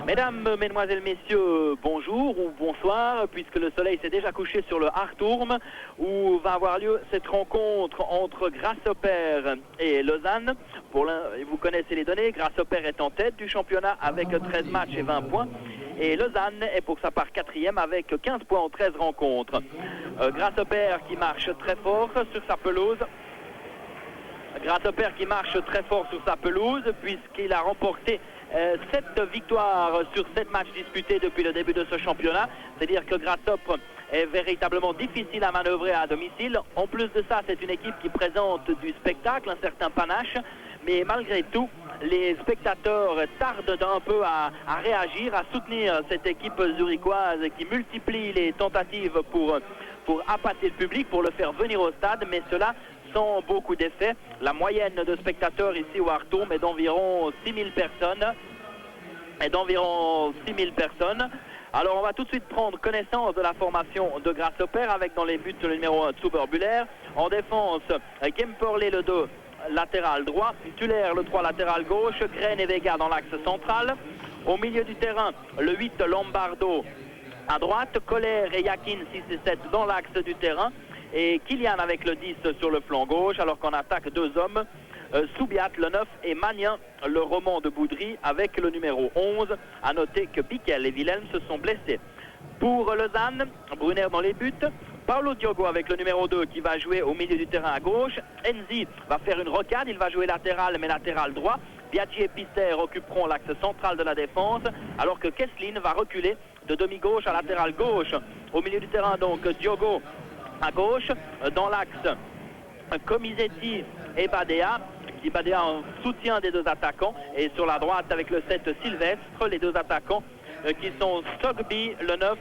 Mesdames, Mesdemoiselles, Messieurs, bonjour ou bonsoir, puisque le soleil s'est déjà couché sur le Hartturm, où va avoir lieu cette rencontre entre Grasshopper et Lausanne. Vous connaissez les données, Grasshopper est en tête du championnat avec 13 matchs et 20 points. Et Lausanne est pour sa part quatrième avec 15 points en 13 rencontres. Grasshopper qui marche très fort sur sa pelouse. Grasshopper qui marche très fort sur sa pelouse puisqu'il a remporté 7 victoires sur 7 matchs disputés depuis le début de ce championnat. C'est-à-dire que Grasshopper est véritablement difficile à manœuvrer à domicile. En plus de ça, c'est une équipe qui présente du spectacle, un certain panache. Mais malgré tout, les spectateurs tardent un peu à réagir, à soutenir cette équipe zurichoise qui multiplie les tentatives pour appâter le public, pour le faire venir au stade. Mais cela sans beaucoup d'effet. La moyenne de spectateurs ici au Hartturm est d'environ 6000 personnes. Alors on va tout de suite prendre connaissance de la formation de Grasshopper avec dans les buts le numéro 1 Zuber-Buller. En défense, Kemperlé le 2 latéral droit, Tuller le 3 latéral gauche, Green et Vega dans l'axe central. Au milieu du terrain, le 8 Lombardo à droite, Kohler et Yakin 6 et 7 dans l'axe du terrain. Et Kylian avec le 10 sur le flanc gauche, alors qu'on attaque 2 hommes, Soubiat le 9 et Magnin le roman de Boudry avec le numéro 11. À noter que Piquel et Wilhelm se sont blessés. Pour Lausanne, Brunner dans les buts, Paulo Diogo avec le numéro 2 qui va jouer au milieu du terrain à gauche. Enzi va faire une rocade, il va jouer latéral mais latéral droit. Biaggi et Pister occuperont l'axe central de la défense, alors que Kesslin va reculer de demi-gauche à latéral gauche. Au milieu du terrain donc Diogo à gauche, dans l'axe Comisetti et Badea en soutien des deux attaquants, et sur la droite avec le 7 Sylvestre, les deux attaquants qui sont Sogby le 9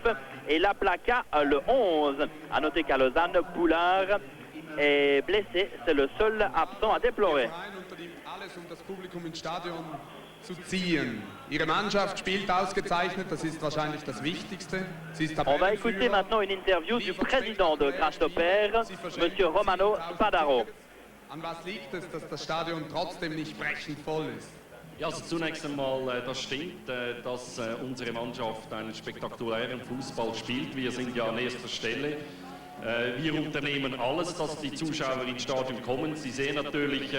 et Laplaca le 11. A noter qu'à Lausanne, Boulard est blessé, c'est le seul absent à déplorer. Zu ziehen. Ihre Mannschaft spielt ausgezeichnet, das ist wahrscheinlich das Wichtigste. On va écouter maintenant une interview du président de Grasshopper, Monsieur Romano Spadaro. An was liegt es, dass das Stadion trotzdem nicht brechend voll ist? Ja, also zunächst einmal, das stimmt, dass unsere Mannschaft einen spektakulären Fußball spielt. Wir sind ja an erster Stelle. Wir unternehmen alles, dass die Zuschauer ins Stadion kommen. Sie sehen natürlich,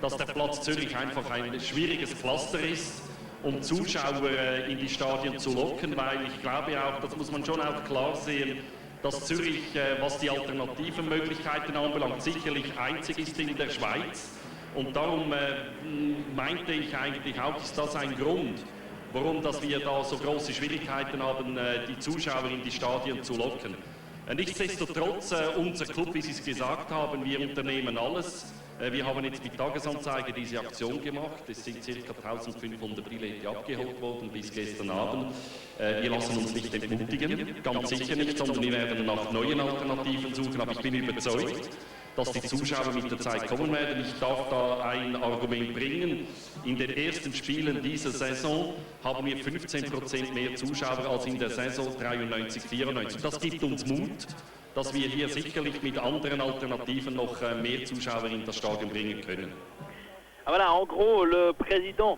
dass der Platz Zürich einfach ein schwieriges Pflaster ist, um Zuschauer in die Stadien zu locken, weil ich glaube auch, das muss man schon auch klar sehen, dass Zürich, was die alternativen Möglichkeiten anbelangt, sicherlich einzig ist in der Schweiz. Und darum meinte ich eigentlich auch, ist das ein Grund, warum dass wir da so große Schwierigkeiten haben, die Zuschauer in die Stadien zu locken. Nichtsdestotrotz, unser Club, wie Sie es gesagt haben, wir unternehmen alles. Wir haben jetzt mit Tagesanzeige diese Aktion gemacht. Es sind ca. 1500 Billette abgeholt worden bis gestern Abend. Wir lassen uns nicht entmutigen, ganz sicher nicht, sondern wir werden nach neuen Alternativen suchen. Aber ich bin überzeugt, dass die Zuschauer mit der Zeit kommen werden. Ich darf da ein Argument bringen. In den ersten Spielen dieser Saison haben wir 15% mehr Zuschauer als in der Saison 93-94. Das gibt uns Mut, dass wir hier sicherlich mit anderen Alternativen noch mehr Zuschauer in das Stadion bringen können. Voilà, en gros, le président,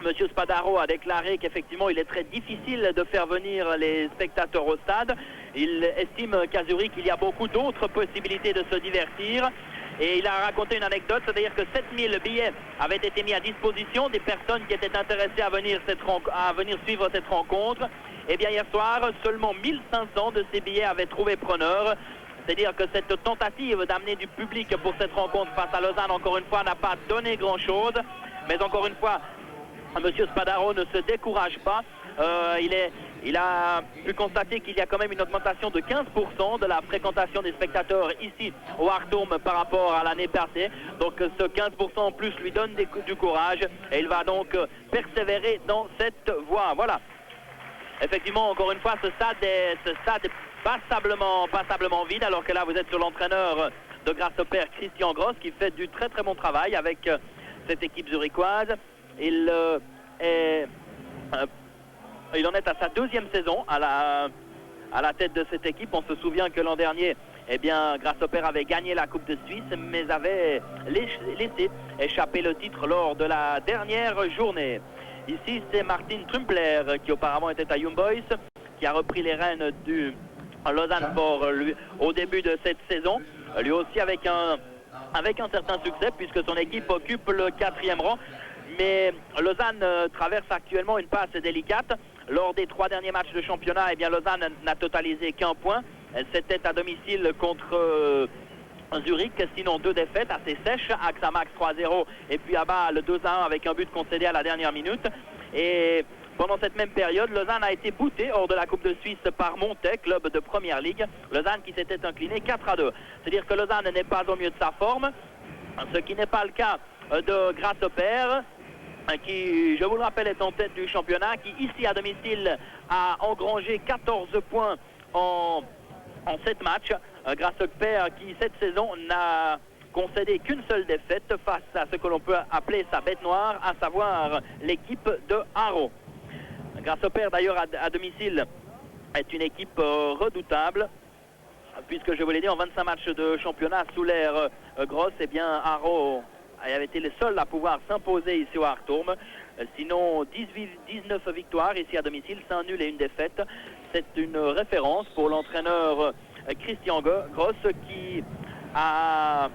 M. Spadaro, a déclaré qu'effectivement, il est très difficile de faire venir les spectateurs au stade. Il estime qu'à Zurich, il y a beaucoup d'autres possibilités de se divertir. Et il a raconté une anecdote, c'est-à-dire que 7000 billets avaient été mis à disposition des personnes qui étaient intéressées à venir suivre cette rencontre. Et bien hier soir, seulement 1500 de ces billets avaient trouvé preneur. C'est-à-dire que cette tentative d'amener du public pour cette rencontre face à Lausanne, encore une fois, n'a pas donné grand-chose. Mais encore une fois, M. Spadaro ne se décourage pas. Il a pu constater qu'il y a quand même une augmentation de 15% de la fréquentation des spectateurs ici au Hartturm par rapport à l'année passée. Donc ce 15% en plus lui donne du courage et il va donc persévérer dans cette voie. Voilà. Effectivement, encore une fois, ce stade est passablement vide, alors que là vous êtes sur l'entraîneur de Grasshopper, Christian Gross, qui fait du très très bon travail avec cette équipe zurichoise. Il en est à sa deuxième saison à la tête de cette équipe. On se souvient que l'an dernier, eh bien, Grasshopper avait gagné la Coupe de Suisse, mais avait laissé échapper le titre lors de la dernière journée. Ici, c'est Martin Trumpler qui auparavant était à Young Boys, qui a repris les rênes du Lausanne Sport au début de cette saison. Lui aussi avec un certain succès, puisque son équipe occupe le 4e rang. Mais Lausanne traverse actuellement une passe délicate. Lors des 3 derniers matchs de championnat, eh bien, Lausanne n'a totalisé qu'un point. C'était à domicile contre Zurich, sinon 2 défaites assez sèches. Axamax 3-0 et puis à Bâle 2-1 avec un but concédé à la dernière minute. Et pendant cette même période, Lausanne a été boutée hors de la Coupe de Suisse par Montais, club de Première Ligue. Lausanne qui s'était incliné 4-2. C'est-à-dire que Lausanne n'est pas au mieux de sa forme, ce qui n'est pas le cas de Grasshopper, qui, je vous le rappelle, est en tête du championnat, qui ici à domicile a engrangé 14 points en 7 matchs. Grasshopper qui cette saison n'a concédé qu'une seule défaite face à ce que l'on peut appeler sa bête noire, à savoir l'équipe de Haro. Grasshopper d'ailleurs à domicile est une équipe redoutable, puisque je vous l'ai dit, en 25 matchs de championnat sous l'ère Grosse, eh bien Haro avait été les seuls à pouvoir s'imposer ici au Hartturm. Sinon 19 victoires ici à domicile, 5 nuls et 1 défaite. C'est une référence pour l'entraîneur Christian Gross qui a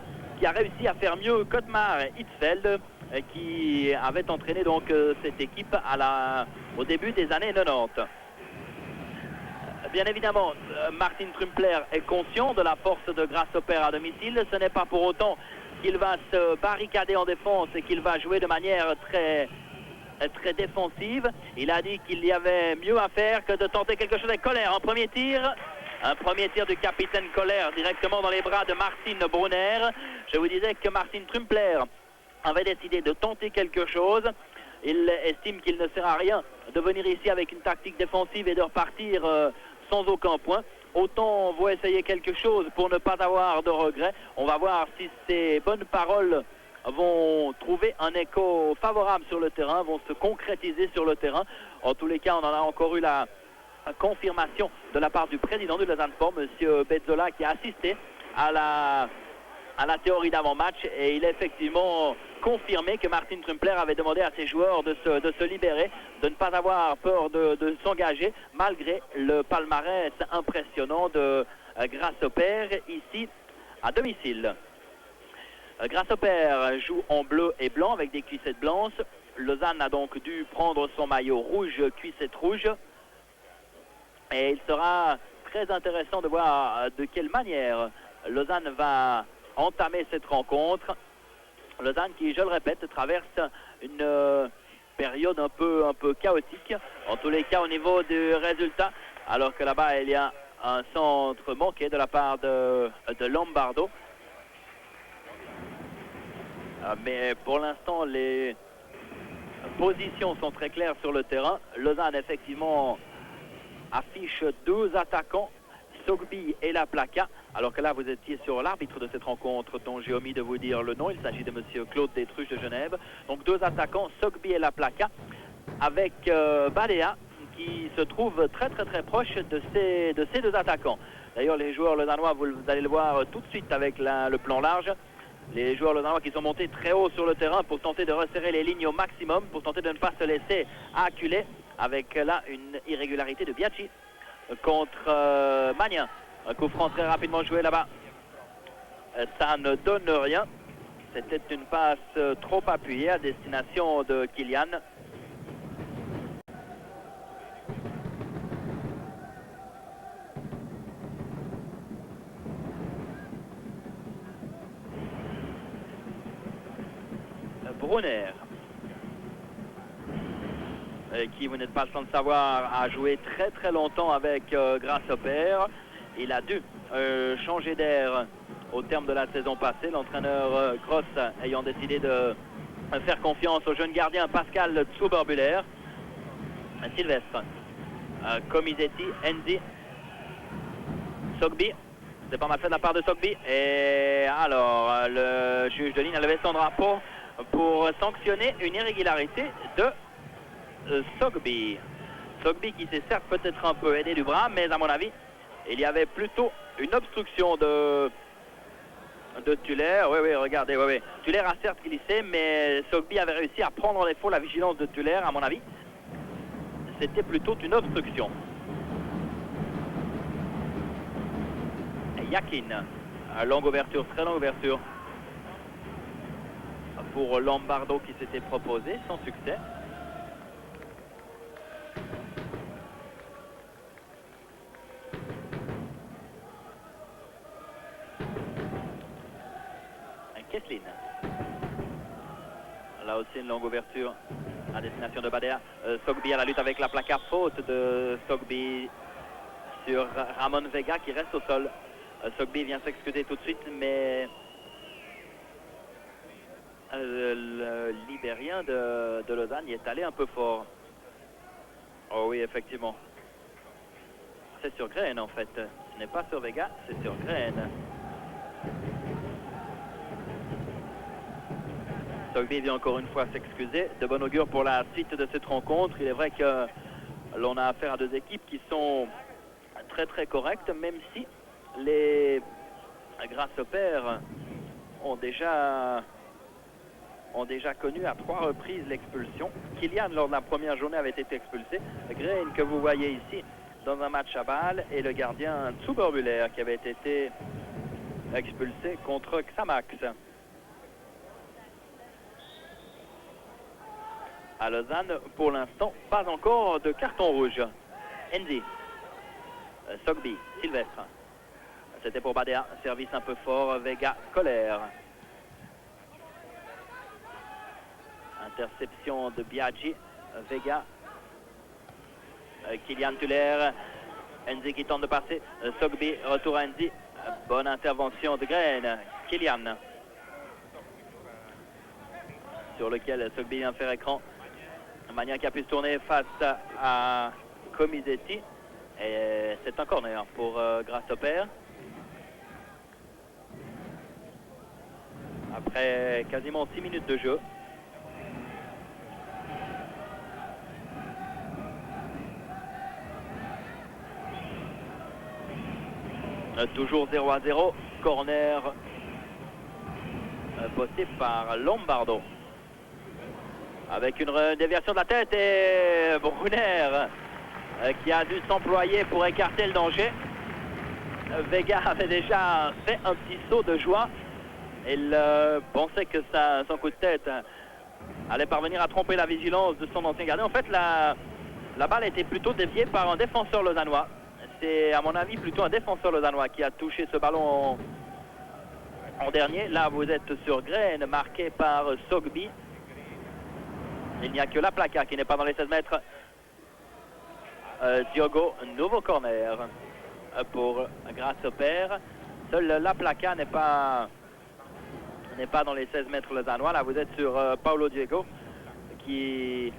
réussi à faire mieux qu'Ottmar Hitzfeld, qui avait entraîné donc cette équipe au début des années 90. Bien évidemment, Martin Trumpler est conscient de la force de Grasshopper à domicile. Ce n'est pas pour autant qu'il va se barricader en défense et qu'il va jouer de manière très défensive. Il a dit qu'il y avait mieux à faire que de tenter quelque chose avec Colère en premier tir. Un premier tir du capitaine Colère directement dans les bras de Martin Brunner. Je vous disais que Martin Trumpler avait décidé de tenter quelque chose. Il estime qu'il ne sert à rien de venir ici avec une tactique défensive et de repartir sans aucun point. Autant on va essayer quelque chose pour ne pas avoir de regrets. On va voir si ces bonnes paroles vont trouver un écho favorable sur le terrain, vont se concrétiser sur le terrain. En tous les cas, on en a encore eu la confirmation de la part du président du Lausanne Sport, M. Bezzola, qui a assisté à la théorie d'avant-match, et il a effectivement confirmé que Martin Trumpler avait demandé à ses joueurs de se libérer, de ne pas avoir peur de s'engager, malgré le palmarès impressionnant de Grasshopper ici à domicile. Grasshopper joue en bleu et blanc avec des cuissettes blanches. Lausanne a donc dû prendre son maillot rouge, cuissette rouge. Et il sera très intéressant de voir de quelle manière Lausanne va entamer cette rencontre. Lausanne qui, je le répète, traverse une période un peu chaotique, en tous les cas au niveau du résultat, alors que là-bas il y a un centre manqué de la part de Lombardo. Mais pour l'instant les positions sont très claires sur le terrain. Lausanne effectivement affiche 2 attaquants, Sogby et Laplaca, alors que là vous étiez sur l'arbitre de cette rencontre dont j'ai omis de vous dire le nom. Il s'agit de monsieur Claude Détruche de Genève. Donc 2 attaquants, Sogby et Laplaca, avec Badea qui se trouve très proche de ces 2 attaquants. D'ailleurs les joueurs lausannois, vous allez le voir tout de suite avec le plan large, les joueurs lausannois qui sont montés très haut sur le terrain pour tenter de resserrer les lignes au maximum, pour tenter de ne pas se laisser acculer, avec là une irrégularité de Biaggi contre Magnin. Un coup franc très rapidement joué là-bas. Ça ne donne rien. C'était une passe trop appuyée à destination de Kylian. Brunner, qui, vous n'êtes pas sans le savoir, a joué très longtemps avec Grasshopper. Il a dû changer d'air au terme de la saison passée, l'entraîneur Gross ayant décidé de faire confiance au jeune gardien Pascal Zuberbuller. Sylvestre, Comisetti, Enzi, Sogby. C'est pas mal fait de la part de Sogby. Et alors, le juge de ligne a levé son drapeau pour sanctionner une irrégularité de Sogby. Sogby qui s'est certes peut-être un peu aidé du bras, mais à mon avis, il y avait plutôt une obstruction de de Tuller. Oui, oui, regardez, oui, oui. Tuller a certes glissé, mais Sogby avait réussi à prendre en défaut la vigilance de Tuller, à mon avis. C'était plutôt une obstruction. Yakin, longue ouverture, très longue ouverture pour Lombardo qui s'était proposé, sans succès. Kesslin. Là aussi une longue ouverture à destination de Badea. Sogby à la lutte avec la placa, faute de Sogby sur Ramon Vega qui reste au sol. Sogby vient s'excuser tout de suite, mais le Libérien de Lausanne y est allé un peu fort. Oh oui, effectivement. C'est sur Green en fait. Ce n'est pas sur Vega, c'est sur Green. Sogby vient encore une fois s'excuser. De bon augure pour la suite de cette rencontre. Il est vrai que l'on a affaire à deux équipes qui sont très très correctes, même si les Grasshoppers ont déjà connu à 3 reprises l'expulsion. Kilian, lors de la première journée, avait été expulsé. Green, que vous voyez ici, dans un match à balles, et le gardien Zuberbühler qui avait été expulsé contre Xamax. À Lausanne, pour l'instant, pas encore de carton rouge. Enzi, Sogby, Sylvestre. C'était pour Badea, service un peu fort, Vega, Colère. Interception de Biaggi, Vega, Kylian Tuller, Enzi qui tente de passer, Sogby, retour à Enzi, bonne intervention de Green, Kylian. Sur lequel Sogby vient faire écran. Magnan qui a pu se tourner face à Comisetti. Et c'est un corner pour Grasshopper. Après quasiment 6 minutes de jeu. Toujours 0-0. Corner posté par Lombardo. Avec une déviation de la tête et Brunner qui a dû s'employer pour écarter le danger. Vega avait déjà fait un petit saut de joie. Il pensait que son coup de tête allait parvenir à tromper la vigilance de son ancien gardien. En fait, la balle était plutôt déviée par un défenseur lausannois. C'est à mon avis plutôt un défenseur lausannois qui a touché ce ballon en dernier. Là, vous êtes sur Green, marqué par Sogby. Il n'y a que la placa qui n'est pas dans les 16 mètres. Diogo, nouveau corner pour Grasshopper. Seul la placa n'est pas dans les 16 mètres lausannois. Là, vous êtes sur Paulo Diego qui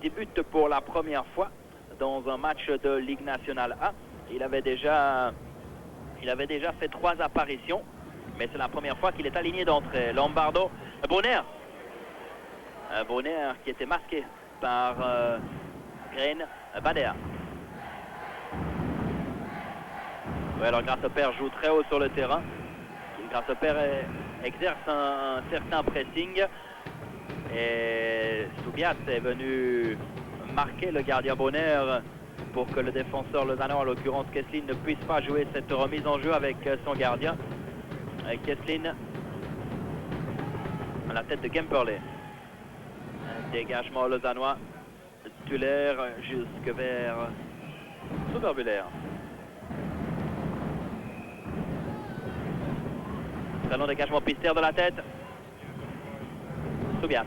débute pour la première fois dans un match de Ligue nationale A. Il avait déjà fait 3 apparitions, mais c'est la première fois qu'il est aligné d'entrée. Lombardo, Brunner. Brunner qui était masqué par Green, Badea. Ouais, alors Grasshopper joue très haut sur le terrain. Grasshopper exerce un certain pressing. Et Soubiat est venu marquer le gardien Brunner pour que le défenseur lausannois, en l'occurrence Kesslin, ne puisse pas jouer cette remise en jeu avec son gardien. Kesslin à la tête de Gemperley. Dégagement lausannois, Tuller jusque vers Zuberbühler. Très long dégagement Pister de la tête. Soubiat,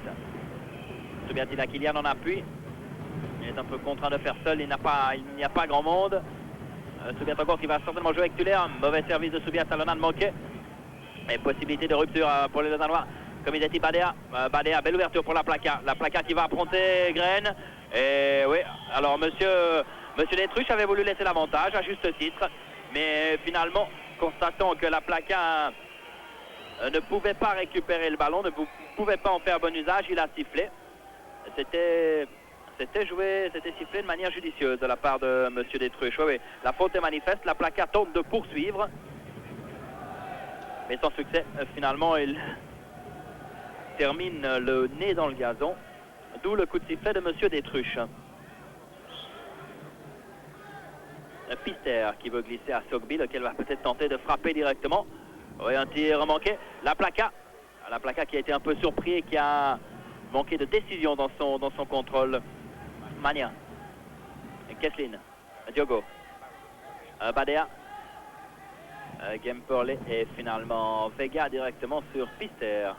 il a Kylian en appui. Il est un peu contraint de faire seul, il n'y a pas grand monde. Soubiat encore qui va certainement jouer avec Tuller. Mauvais service de Soubiat, ça en a manqué. Et possibilité de rupture pour les Lausannois. Comme il a dit Badea, belle ouverture pour la placa. La placa qui va affronter Green. Et oui, alors monsieur Détruche avait voulu laisser l'avantage à juste titre. Mais finalement, constatant que la placa ne pouvait pas récupérer le ballon, ne pouvait pas en faire bon usage, il a sifflé. C'était sifflé de manière judicieuse de la part de monsieur Détruche. Oui, la faute est manifeste, la placa tente de poursuivre. mais sans succès. Finalement, il termine le nez dans le gazon, d'où le coup de sifflet de Monsieur Détruche. Pister qui veut glisser à Sogby, lequel va peut-être tenter de frapper directement. Oui, un tir manqué. La Placa qui a été un peu surpris et qui a manqué de décision dans son contrôle. Magnin, Kesslin, Diogo, Badea, Gemperley et finalement Vega directement sur Pister.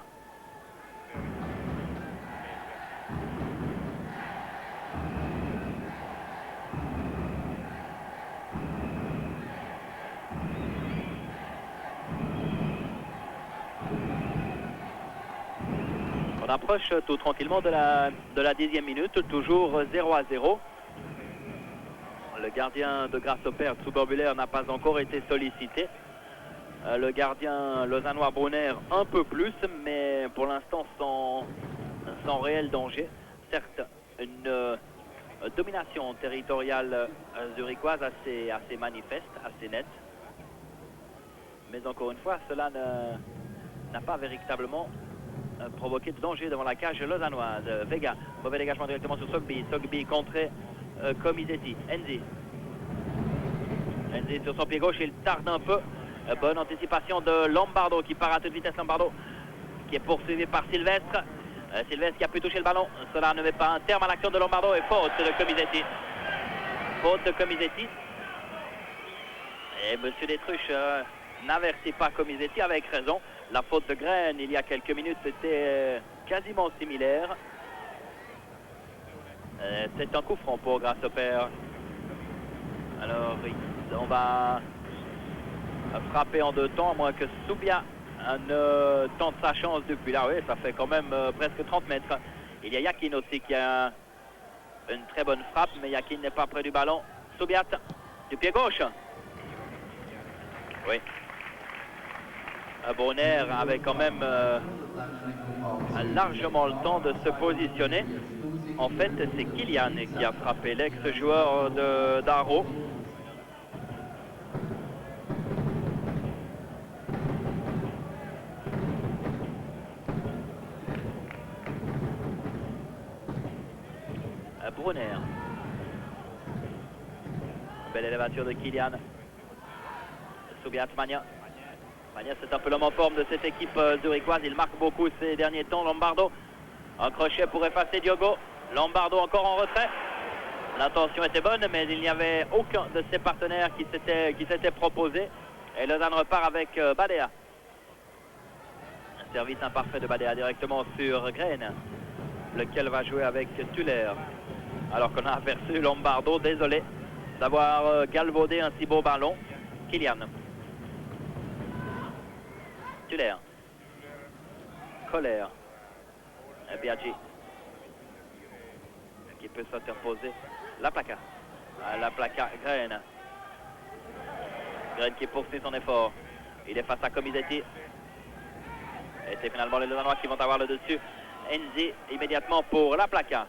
On approche tout tranquillement de la 10e minute, toujours 0-0. Le gardien de Grasshopper, Zuber-Buhler, n'a pas encore été sollicité. Le gardien lausannois Brunner un peu plus, mais pour l'instant sans réel danger. Certes, une domination territoriale zurichoise assez manifeste, assez nette. Mais encore une fois, cela n'a pas véritablement provoqué de danger devant la cage lausannoise. Vega, mauvais dégagement directement sur Sogby. Sogby contré Comisetti. Enzi sur son pied gauche, il tarde un peu. Bonne anticipation de Lombardo qui part à toute vitesse. Lombardo qui est poursuivi par Sylvestre. Sylvestre qui a pu toucher le ballon. Cela ne met pas un terme à l'action de Lombardo et faute de Comisetti. Faute de Comisetti. Et Monsieur Détruche n'avertit pas Comisetti avec raison. La faute de Graine il y a quelques minutes était quasiment similaire. C'est un coup franc pour Grasshopper. Alors on va frapper en deux temps, à moins que Soubia ne tente sa chance depuis là. Oui, ça fait quand même presque 30 mètres. Il y a Yakin aussi qui a une très bonne frappe, mais Yakin n'est pas près du ballon. Soubiat du pied gauche. Oui. Brunner avait quand même largement le temps de se positionner. En fait, c'est Kylian qui a frappé, l'ex-joueur d'Aro. Brunner. Belle élévation de Kylian. Soubiat Magnin. Magnin, c'est un peu l'homme en forme de cette équipe zurichoise. Il marque beaucoup ces derniers temps. Lombardo, un crochet pour effacer Diogo. Lombardo encore en retrait. L'intention était bonne, mais il n'y avait aucun de ses partenaires qui s'était proposé. Et Lausanne repart avec Badea. Un service imparfait de Badea directement sur Graine, lequel va jouer avec Tuller. Alors qu'on a aperçu Lombardo, désolé d'avoir galvaudé un si beau ballon. Kylian. Tuller. Colère. Biaggi. Qui peut s'interposer. La Placa. La Placa, Graine. Graine qui poursuit son effort. Il est face à Comisetti. Et c'est finalement les Lausannois qui vont avoir le dessus. Enzi immédiatement pour La Placa.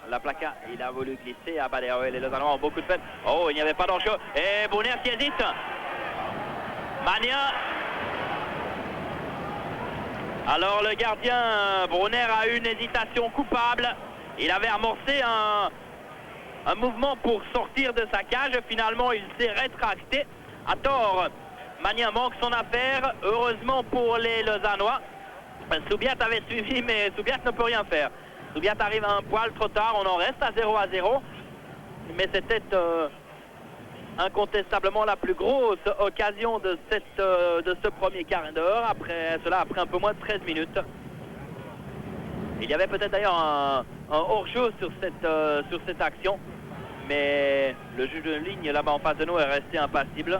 La Placa, il a voulu glisser à Badea. Les Lausannois ont beaucoup de peine. Oh, il n'y avait pas d'enjeu. Et Brunner qui hésite. Magnin. Alors le gardien Brunner a eu une hésitation coupable. Il avait amorcé un mouvement pour sortir de sa cage. Finalement, il s'est rétracté. À tort, Magnin manque son affaire. Heureusement pour les Lausannois. Soubiat avait suivi, mais Soubiat ne peut rien faire. Soubiat arrive à un poil trop tard. On en reste à 0-0. Mais c'était incontestablement la plus grosse occasion de ce premier quart d'heure. Après un peu moins de 13 minutes. Il y avait peut-être d'ailleurs un hors-jeu sur cette action. Mais le juge de ligne là-bas en face de nous est resté impassible.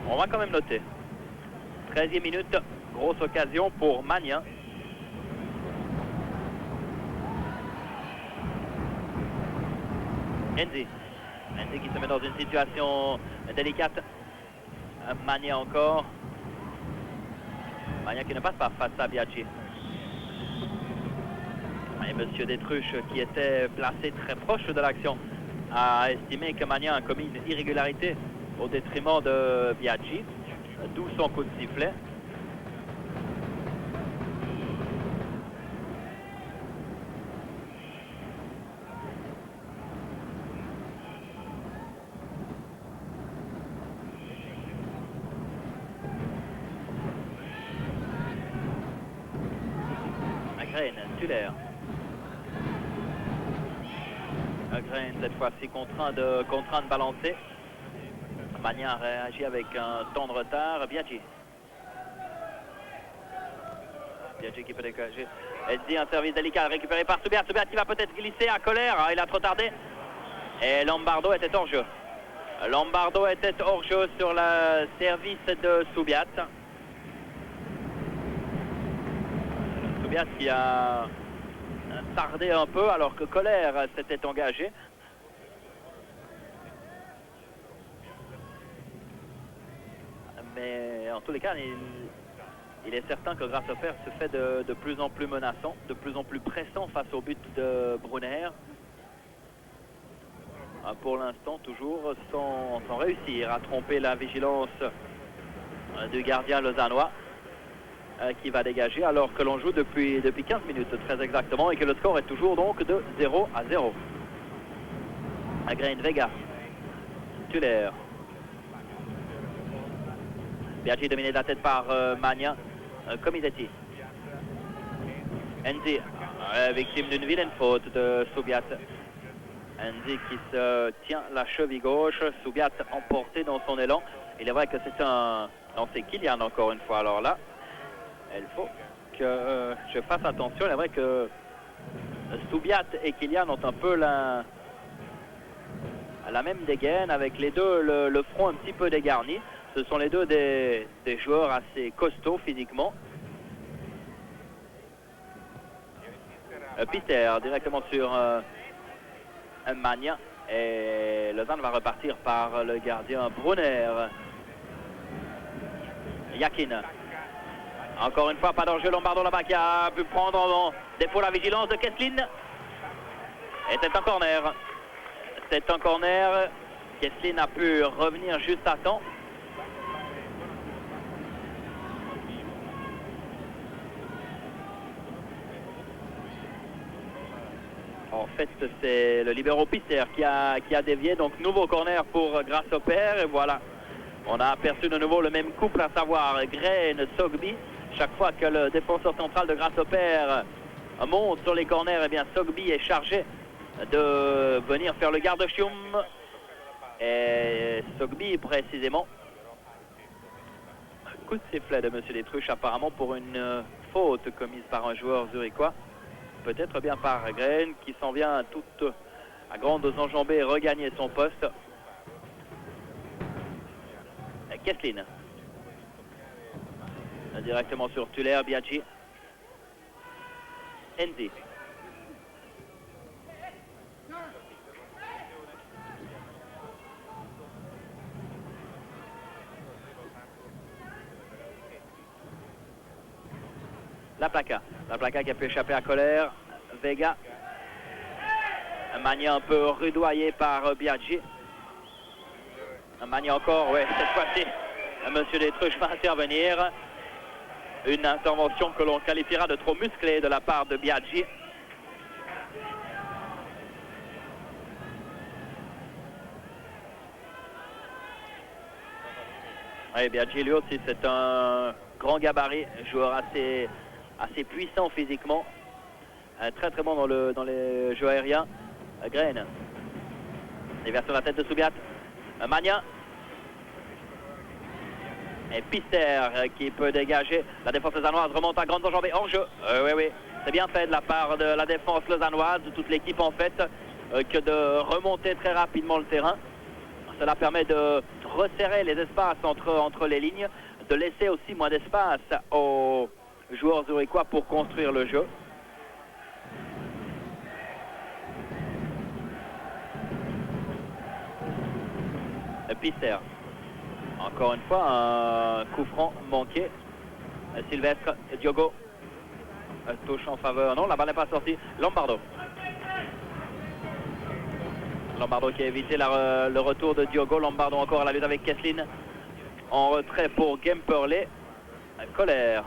On va quand même noter. 13e minute, grosse occasion pour Magnin. Enzi qui se met dans une situation délicate. Magnin encore. Magnin qui ne passe pas face à Biaggi. Et Monsieur Détruche, qui était placé très proche de l'action, a estimé que Magnin a commis une irrégularité au détriment de Biaggi. d'où son coup de sifflet. Grain, Tuller. Grain cette fois-ci contraint de balancer. Magnin réagit avec un temps de retard. Biaggi. Biaggi qui peut dégager. Eddy, un service délicat récupéré par Soubiat. Soubiat qui va peut-être glisser à Colère. Il a trop tardé. Et Lombardo était hors jeu. Lombardo était hors jeu sur le service de Soubiat. Soubiat qui a tardé un peu alors que Colère s'était engagé. Mais en tous les cas, il est certain que Grasshopper se fait de plus en plus menaçant, de plus en plus pressant face au but de Brunner. Pour l'instant, toujours sans réussir à tromper la vigilance du gardien lausannois qui va dégager alors que l'on joue depuis 15 minutes très exactement et que le score est toujours donc de 0-0. Grain, Vega, Tuller. Biaggi dominé de la tête par Magnin, Comisetti. Enzi, victime d'une vilaine faute de Soubiat. Enzi qui se tient la cheville gauche, Soubiat emporté dans son élan. Il est vrai que c'est un... Non, c'est Kylian encore une fois. Alors là, il faut que je fasse attention. Il est vrai que Soubiat et Kylian ont un peu la même dégaine, avec les deux le front un petit peu dégarni. Ce sont les deux des joueurs assez costauds physiquement. Pister directement sur Magnin. Et Lausanne va repartir par le gardien Brunner. Yakin. Encore une fois, pas d'enjeu. Lombardo là-bas qui a pu prendre en défaut la vigilance de Kesslin. Et c'est un corner. C'est un corner. Kesslin a pu revenir juste à temps. En fait, c'est le libéro Pister qui a dévié. Donc, nouveau corner pour Grasshopper. Et voilà, on a aperçu de nouveau le même couple, à savoir Grain, Sogby. Chaque fois que le défenseur central de Grasshopper monte sur les corners, eh bien, Sogby est chargé de venir faire le garde-chioum. Et Sogby, précisément, coup de sifflet de M. Détruche, apparemment pour une faute commise par un joueur zurichois. Peut-être bien par Grain qui s'en vient toute à grandes enjambées regagner son poste. Kesslin. Directement sur Tuller, Biaggi. Enzi. La Placa qui a pu échapper à Colère. Vega. Magnin un peu rudoyé par Biaggi. Magnin encore, ouais, cette fois-ci, Monsieur Détruche va intervenir. Une intervention que l'on qualifiera de trop musclée de la part de Biaggi. Oui, Biaggi lui aussi, c'est un grand gabarit, joueur assez puissant physiquement, très très bon dans les jeux aériens. Grain, déverse sur la tête de Soubiat. Magnin. Et Pister qui peut dégager. La défense lausannoise remonte à grandes enjambées hors jeu. Oui, c'est bien fait de la part de la défense lausannoise, de toute l'équipe en fait, que de remonter très rapidement le terrain. Cela permet de resserrer les espaces entre les lignes, de laisser aussi moins d'espace aux joueurs zurichois pour construire le jeu. Pister. Encore une fois, un coup franc manqué. Sylvestre, Diogo. Touche en faveur. Non, la balle n'est pas sortie. Lombardo. Lombardo qui a évité le retour de Diogo. Lombardo encore à la lutte avec Kesslin. En retrait pour Gemperlé. Colère.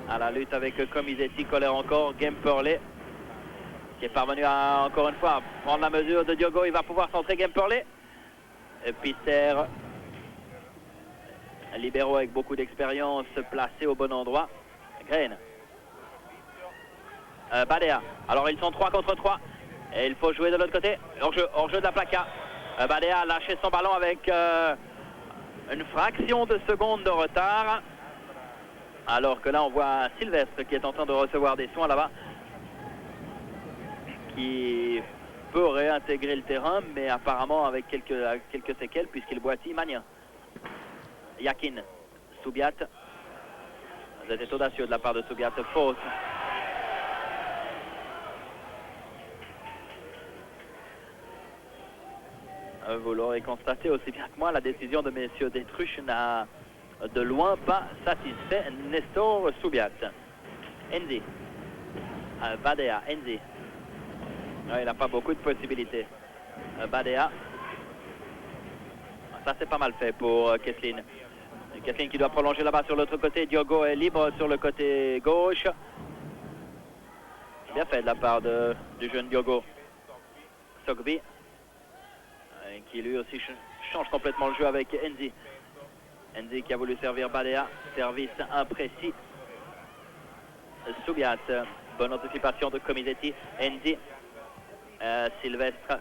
À la lutte avec Comisetti. Colère encore. Gemperlé. Qui est parvenu à, encore une fois, prendre la mesure de Diogo. Il va pouvoir centrer Gemperlé. Pisser. Libéraux avec beaucoup d'expérience placé au bon endroit. Green. Badea. Alors ils sont 3 contre 3. Et il faut jouer de l'autre côté. Hors-jeu de la placa. Badea a lâché son ballon avec une fraction de seconde de retard. Alors que là on voit Sylvestre qui est en train de recevoir des soins là-bas. Qui peut réintégrer le terrain, mais apparemment avec quelques séquelles puisqu'il boitille Magnin. Yakin, Soubiat. C'était audacieux de la part de Soubiat. Fausse. Vous l'aurez constaté aussi bien que moi, la décision de messieurs Détruche n'a de loin pas satisfait Nestor Soubiat. Enzi. Badea, Enzi. Il n'a pas beaucoup de possibilités. Badea. Ça c'est pas mal fait pour Kesslin. Kesslin qui doit prolonger là-bas sur l'autre côté. Diogo est libre sur le côté gauche. Bien fait de la part du jeune Diogo. Sogbi. Qui lui aussi change complètement le jeu avec Enzi. Enzi qui a voulu servir Badea. Service imprécis. Soubiat. Bonne anticipation de Comisetti. Enzi. Sylvestre.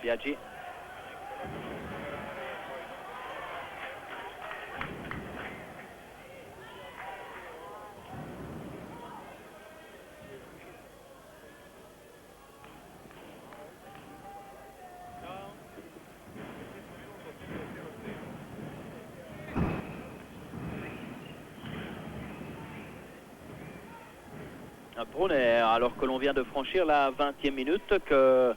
Biaggi. Brunner, alors que l'on vient de franchir la 20e minute, que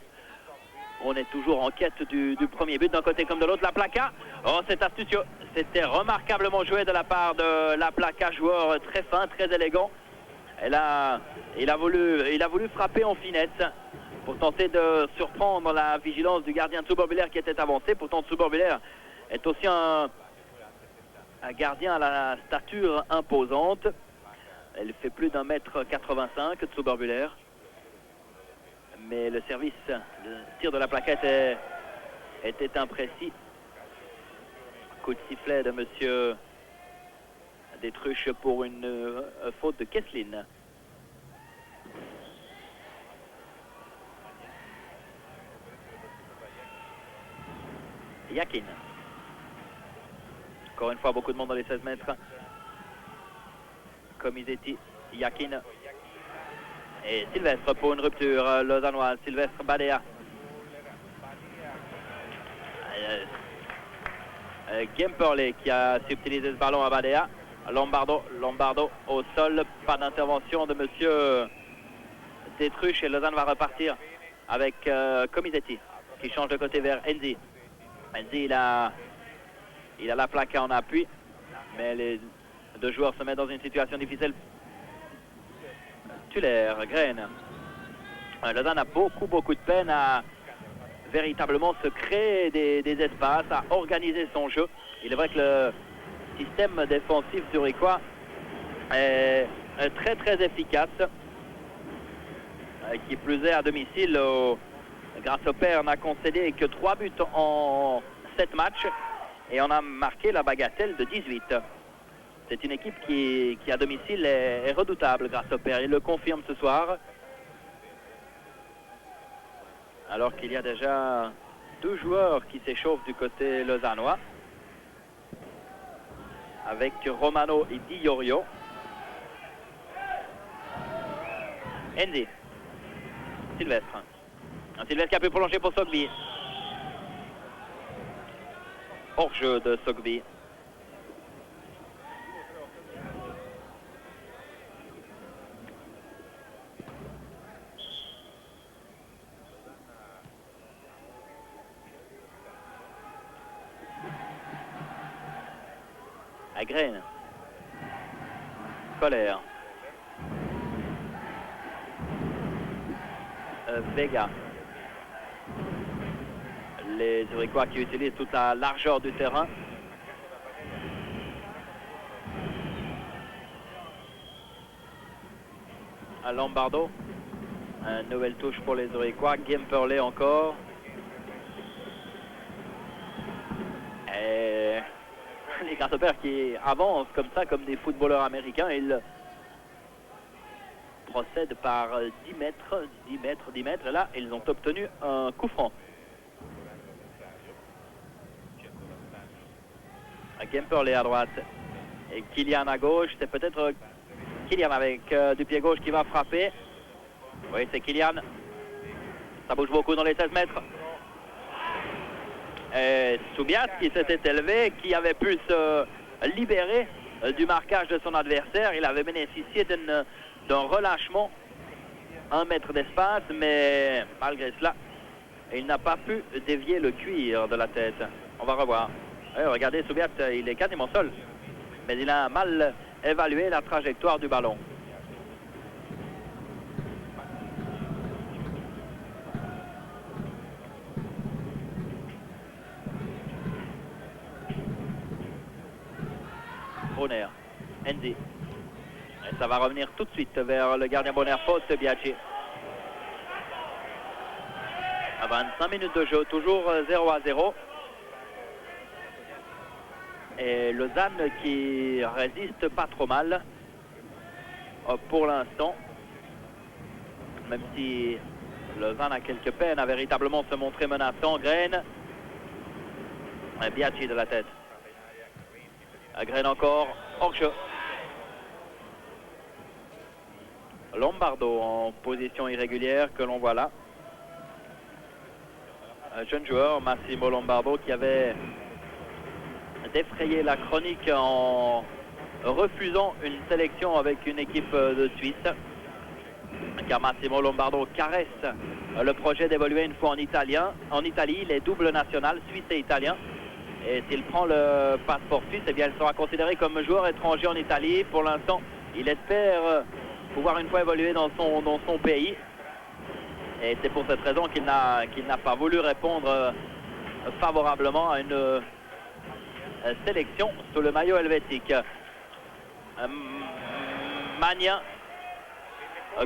on est toujours en quête du premier but d'un côté comme de l'autre. La placa, oh c'est astucieux, c'était remarquablement joué de la part de la placa, joueur très fin, très élégant. Et là, il a voulu frapper en finesse pour tenter de surprendre la vigilance du gardien Zuborbühler qui était avancé. Pourtant Zuborbühler est aussi un gardien à la stature imposante. Elle fait plus d'1 m 85 de Zuborbühler. Mais le service, le tir de la plaquette était imprécis. Coup de sifflet de monsieur Détruche pour une faute de Kesslin. Yakin. Encore une fois, beaucoup de monde dans les 16 mètres. Comisetti, Yakin et Sylvestre pour une rupture lausannoise. Sylvestre, Badea. Gemperlé qui a subtilisé ce ballon à Badea. Lombardo au sol. Pas d'intervention de monsieur Détruche et Lausanne va repartir avec Comisetti qui change de côté vers Enzi. Enzi, il a la plaque en appui, mais les deux joueurs se mettent dans une situation difficile. Tuller, Green. Lausanne a beaucoup de peine à véritablement se créer des espaces, à organiser son jeu. Il est vrai que le système défensif zurichois est très efficace. Qui plus est à domicile, grâce au père, n'a concédé que 3 buts en 7 matchs et on a marqué la bagatelle de 18. C'est une équipe qui à domicile est redoutable grâce au père. Il le confirme ce soir. Alors qu'il y a déjà 2 joueurs qui s'échauffent du côté lausannois. Avec Romano et Di Iorio. Enzi. Sylvestre. Sylvestre qui a pu prolonger pour Sogbi. Hors-jeu de Sogbi. Green. Colère. Vega. Les Zurichois qui utilisent toute la largeur du terrain. À Lombardo. Une nouvelle touche pour les Zurichois. Gimperlé encore. Et les Grasshoppers qui avancent comme ça, comme des footballeurs américains, ils procèdent par 10 mètres, 10 mètres, 10 mètres. Et là, ils ont obtenu un coup franc. Gimperlé à droite et Kylian à gauche. C'est peut-être Kylian avec du pied gauche qui va frapper. Oui, c'est Kylian. Ça bouge beaucoup dans les 16 mètres. Et Soubiat qui s'était élevé, qui avait pu se libérer du marquage de son adversaire. Il avait bénéficié d'un relâchement, 1 mètre d'espace, mais malgré cela, il n'a pas pu dévier le cuir de la tête. On va revoir. Et regardez, Soubiat, il est quasiment seul, mais il a mal évalué la trajectoire du ballon. Bonner, Enzi. Et ça va revenir tout de suite vers le gardien Bonner, faute de Biaggi. À 25 minutes de jeu, toujours 0-0. Et Lausanne qui résiste pas trop mal pour l'instant. Même si Lausanne a quelques peines à véritablement se montrer menaçant. Graine. Biaggi de la tête. Graine encore, hors jeu. Lombardo en position irrégulière que l'on voit là. Un jeune joueur, Massimo Lombardo, qui avait défrayé la chronique en refusant une sélection avec une équipe de Suisse. Car Massimo Lombardo caresse le projet d'évoluer une fois en Italie, les doubles nationales, suisse et italien. Et s'il prend le passeport suisse, eh bien, il sera considéré comme joueur étranger en Italie. Pour l'instant, il espère pouvoir une fois évoluer dans son pays. Et c'est pour cette raison qu'il n'a pas voulu répondre favorablement à une sélection sous le maillot helvétique. Magnin,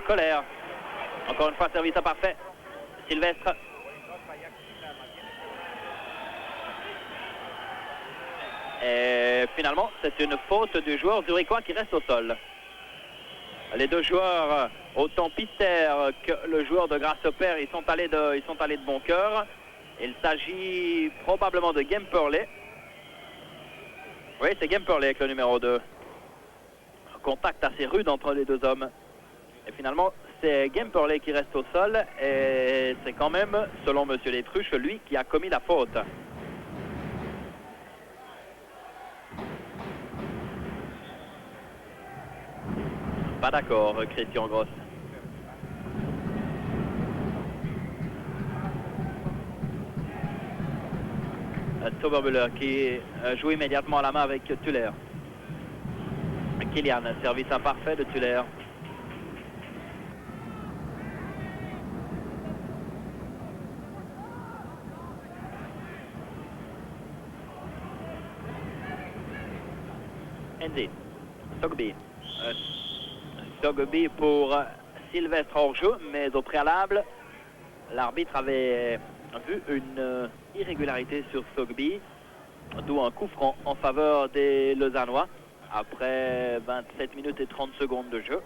Colère. Encore une fois, service imparfait. Sylvestre. Et finalement, c'est une faute du joueur zurichois qui reste au sol. Les deux joueurs, autant Pitter que le joueur de Grasshopper, ils sont allés de bon cœur. Il s'agit probablement de Gimperlé. Oui, c'est Gimperlé avec le numéro 2. Contact assez rude entre les deux hommes. Et finalement, c'est Gimperlé qui reste au sol. Et c'est quand même, selon M. Létruche, lui qui a commis la faute. Pas d'accord, Christian Gross. Tauberbuller qui joue immédiatement à la main avec Tuller. Kylian, service imparfait de Tuller. Enzi, Sogby. Sogby pour Sylvestre hors jeu, mais au préalable, l'arbitre avait vu une irrégularité sur Sogby, d'où un coup franc en faveur des Lausannois après 27 minutes et 30 secondes de jeu.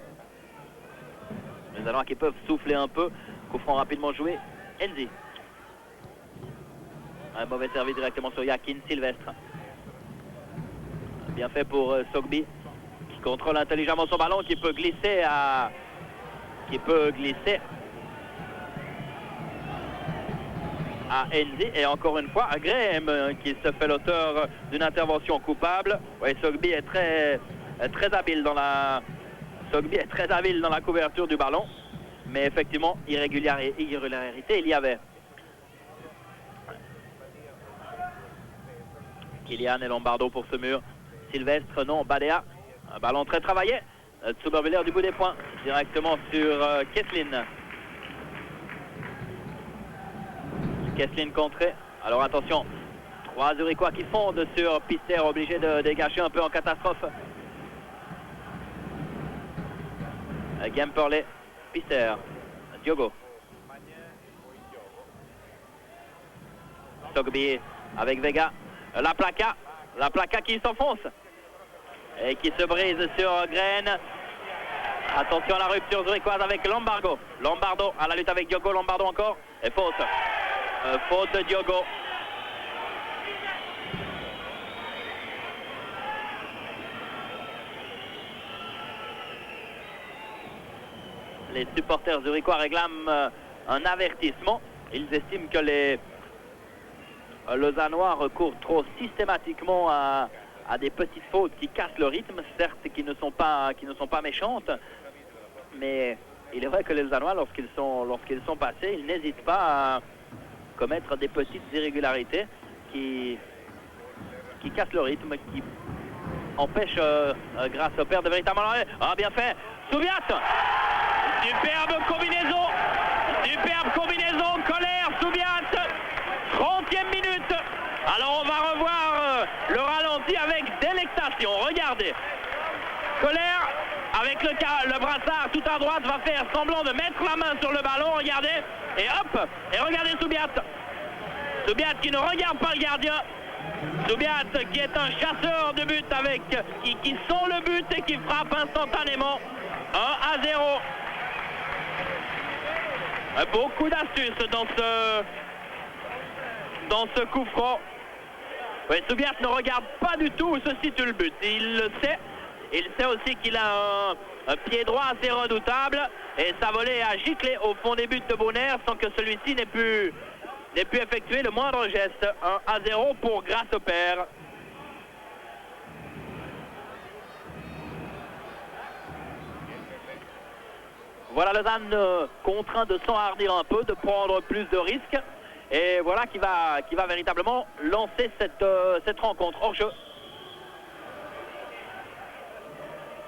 Les Lausannois qui peuvent souffler un peu, coup franc rapidement joué. Enzi. Un mauvais service directement sur Yakin, Sylvestre. Bien fait pour Sogby, qui contrôle intelligemment son ballon, qui peut glisser à Enzi. Et encore une fois, à Graham qui se fait l'auteur d'une intervention coupable. Oui, Sogby est très habile dans la couverture du ballon. Mais effectivement, irrégularité il y avait. Kylian et Lombardo pour ce mur. Sylvestre, non, Badea. Un ballon très travaillé. Tauberbuller du bout des poings. Directement sur Kesslin. Kesslin contré. Alors attention, 3 Zurichois qui fondent sur Pister, obligé de dégager un peu en catastrophe. Gemperlé, Pister, Diogo. Sogby avec Vega. La placa qui s'enfonce et qui se brise sur Graine. Attention à la rupture zurichoise avec Lombardo. Lombardo à la lutte avec Diogo. Lombardo encore. Et faute. Faute de Diogo. Les supporters zurichois réclament un avertissement. Ils estiment que les Lausannois recourent trop systématiquement à des petites fautes qui cassent le rythme, certes qui ne sont pas méchantes, mais il est vrai que les Lausannois, lorsqu'ils sont passés, ils n'hésitent pas à commettre des petites irrégularités qui cassent le rythme, qui empêchent Grasshopper de véritablement... Ah, bien fait, Soubiat. Superbe combinaison, Colère, Soubiat, 30e minute. Alors on va revoir le ralenti avec délectation. Regardez, Colère avec le brassard tout à droite va faire semblant de mettre la main sur le ballon. Regardez, et hop, et regardez Soubiat qui ne regarde pas le gardien. Soubiat qui est un chasseur de but qui sent le but et qui frappe instantanément. 1-0. Beaucoup d'astuces dans ce coup franc. Oui, Soubiat ne regarde pas du tout où se situe le but. Il le sait. Il sait aussi qu'il a un pied droit assez redoutable. Et sa volée a giclé au fond des buts de Brunner sans que celui-ci n'ait pu effectuer le moindre geste. 1-0 pour Grasshopper. Voilà Lausanne contraint de s'enhardir un peu, de prendre plus de risques. Et voilà qui va véritablement lancer cette rencontre hors jeu.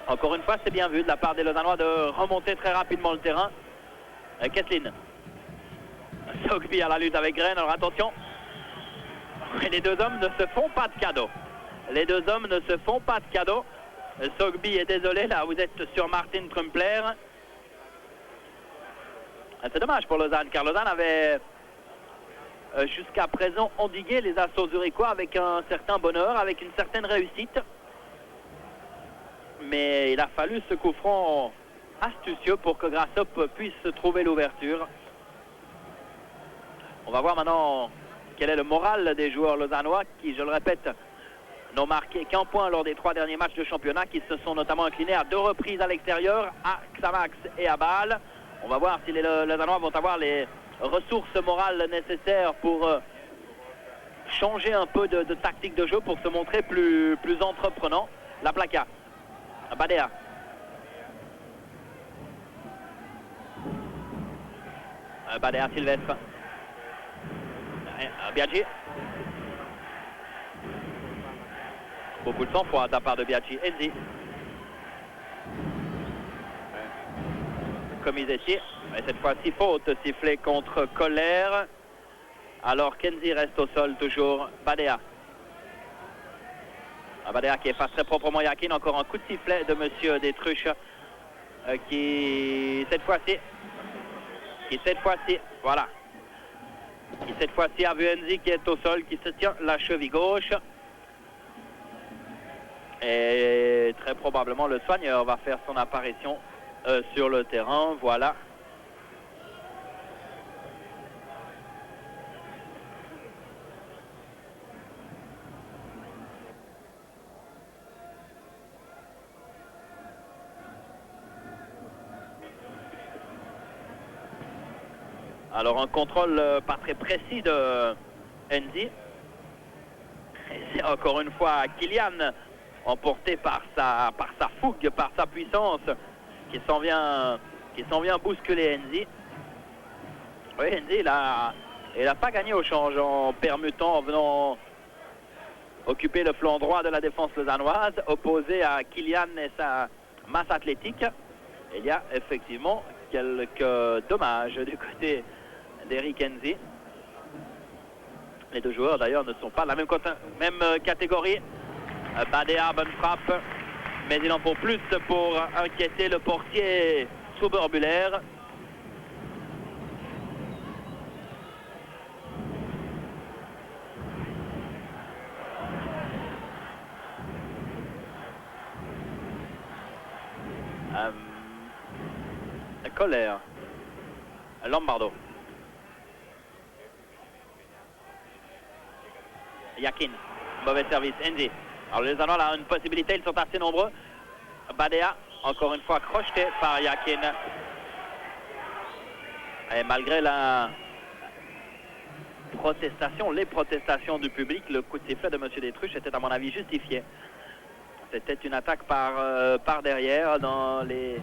Encore une fois, c'est bien vu de la part des Lausannois de remonter très rapidement le terrain. Kathleen. Sogby à la lutte avec Graine. Alors attention. Les deux hommes ne se font pas de cadeaux. Sogby est désolé, là vous êtes sur Martin Trumpler. C'est dommage pour Lausanne, car Lausanne avait jusqu'à présent endigué les assauts zurichois avec un certain bonheur, avec une certaine réussite. Mais il a fallu ce coup franc astucieux pour que Grasshopper puisse trouver l'ouverture. On va voir maintenant quel est le moral des joueurs lausannois qui, je le répète, n'ont marqué qu'un point lors des 3 derniers matchs de championnat, qui se sont notamment inclinés à 2 reprises à l'extérieur, à Xamax et à Bâle. On va voir si les Lausannois vont avoir les ressources morales nécessaires pour changer un peu de tactique de jeu, pour se montrer plus entreprenant. La placa. Badea. Badea Sylvestre. Biaggi. Beaucoup de sang-froid de la part de Biaggi. Enzi. Comisetti. Et cette fois-ci, faute sifflée contre Colère. Alors Kenzie reste au sol toujours. Badea. Badea qui efface très proprement Yakin. Encore un coup de sifflet de Monsieur Détruche qui cette fois-ci, voilà. Qui cette fois-ci a vu Enzi qui est au sol, qui se tient la cheville gauche. Et très probablement le soigneur va faire son apparition sur le terrain. Voilà. Alors un contrôle pas très précis de Enzi. Et c'est encore une fois Kylian, emporté par sa fougue, par sa puissance, qui s'en vient bousculer Enzi. Oui, Enzi, il a pas gagné au change en permutant, en venant occuper le flanc droit de la défense lausannoise, opposé à Kylian et sa masse athlétique. Il y a effectivement quelques dommages du côté d'Eric Enzi. Les deux joueurs d'ailleurs ne sont pas de la même catégorie. Badea, bonne frappe, mais il en faut plus pour inquiéter le portier Zuberbühler. Koller, Lombardo, Yakin, mauvais service, Enzi. Alors les Allemands ont une possibilité, ils sont assez nombreux. Badea, encore une fois crocheté par Yakin. Et malgré les protestations du public, le coup de sifflet de M. Détruche était à mon avis justifié. C'était une attaque par derrière dans les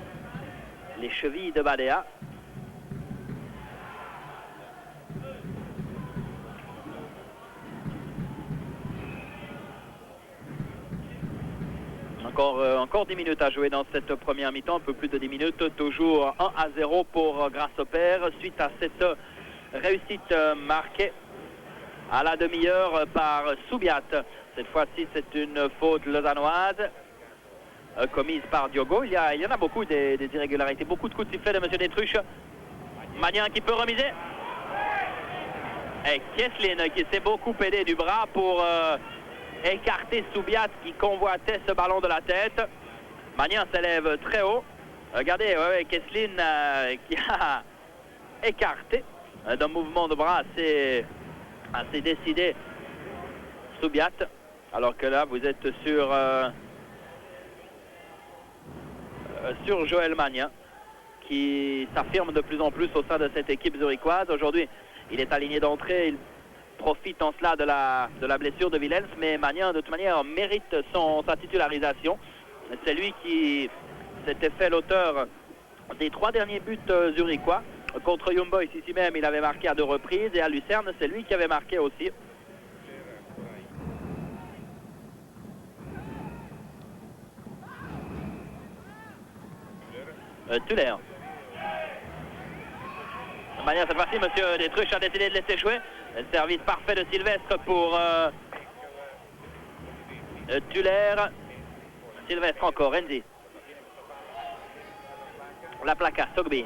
chevilles de Badea. Encore 10 minutes à jouer dans cette première mi-temps, un peu plus de 10 minutes, toujours 1-0 pour Grasshopper, suite à cette réussite marquée à la demi-heure par Soubiat. Cette fois-ci, c'est une faute lausannoise commise par Diogo. Il y en a beaucoup des irrégularités, beaucoup de coups de sifflet de M. Détruche. Magnin qui peut remiser. Et Kesslin qui s'est beaucoup aidé du bras pour écarter Soubiat qui convoitait ce ballon de la tête. Magnin s'élève très haut. Regardez, Kesslin qui a écarté d'un mouvement de bras assez décidé Soubiat. Alors que là, vous êtes sur Joël Magnin qui s'affirme de plus en plus au sein de cette équipe zurichoise. Aujourd'hui, il est aligné d'entrée. Il profite en cela de la blessure de Willems, mais Magnin de toute manière mérite sa titularisation. C'est lui qui s'était fait l'auteur des 3 derniers buts zurichois. Contre Young Boys ici même, il avait marqué à 2 reprises, et à Lucerne, c'est lui qui avait marqué aussi. Tuller. De manière cette fois-ci, M. Détruche a décidé de laisser jouer. Le service parfait de Sylvestre pour Tuller. Sylvestre encore, Enzi. La placa, Sogby.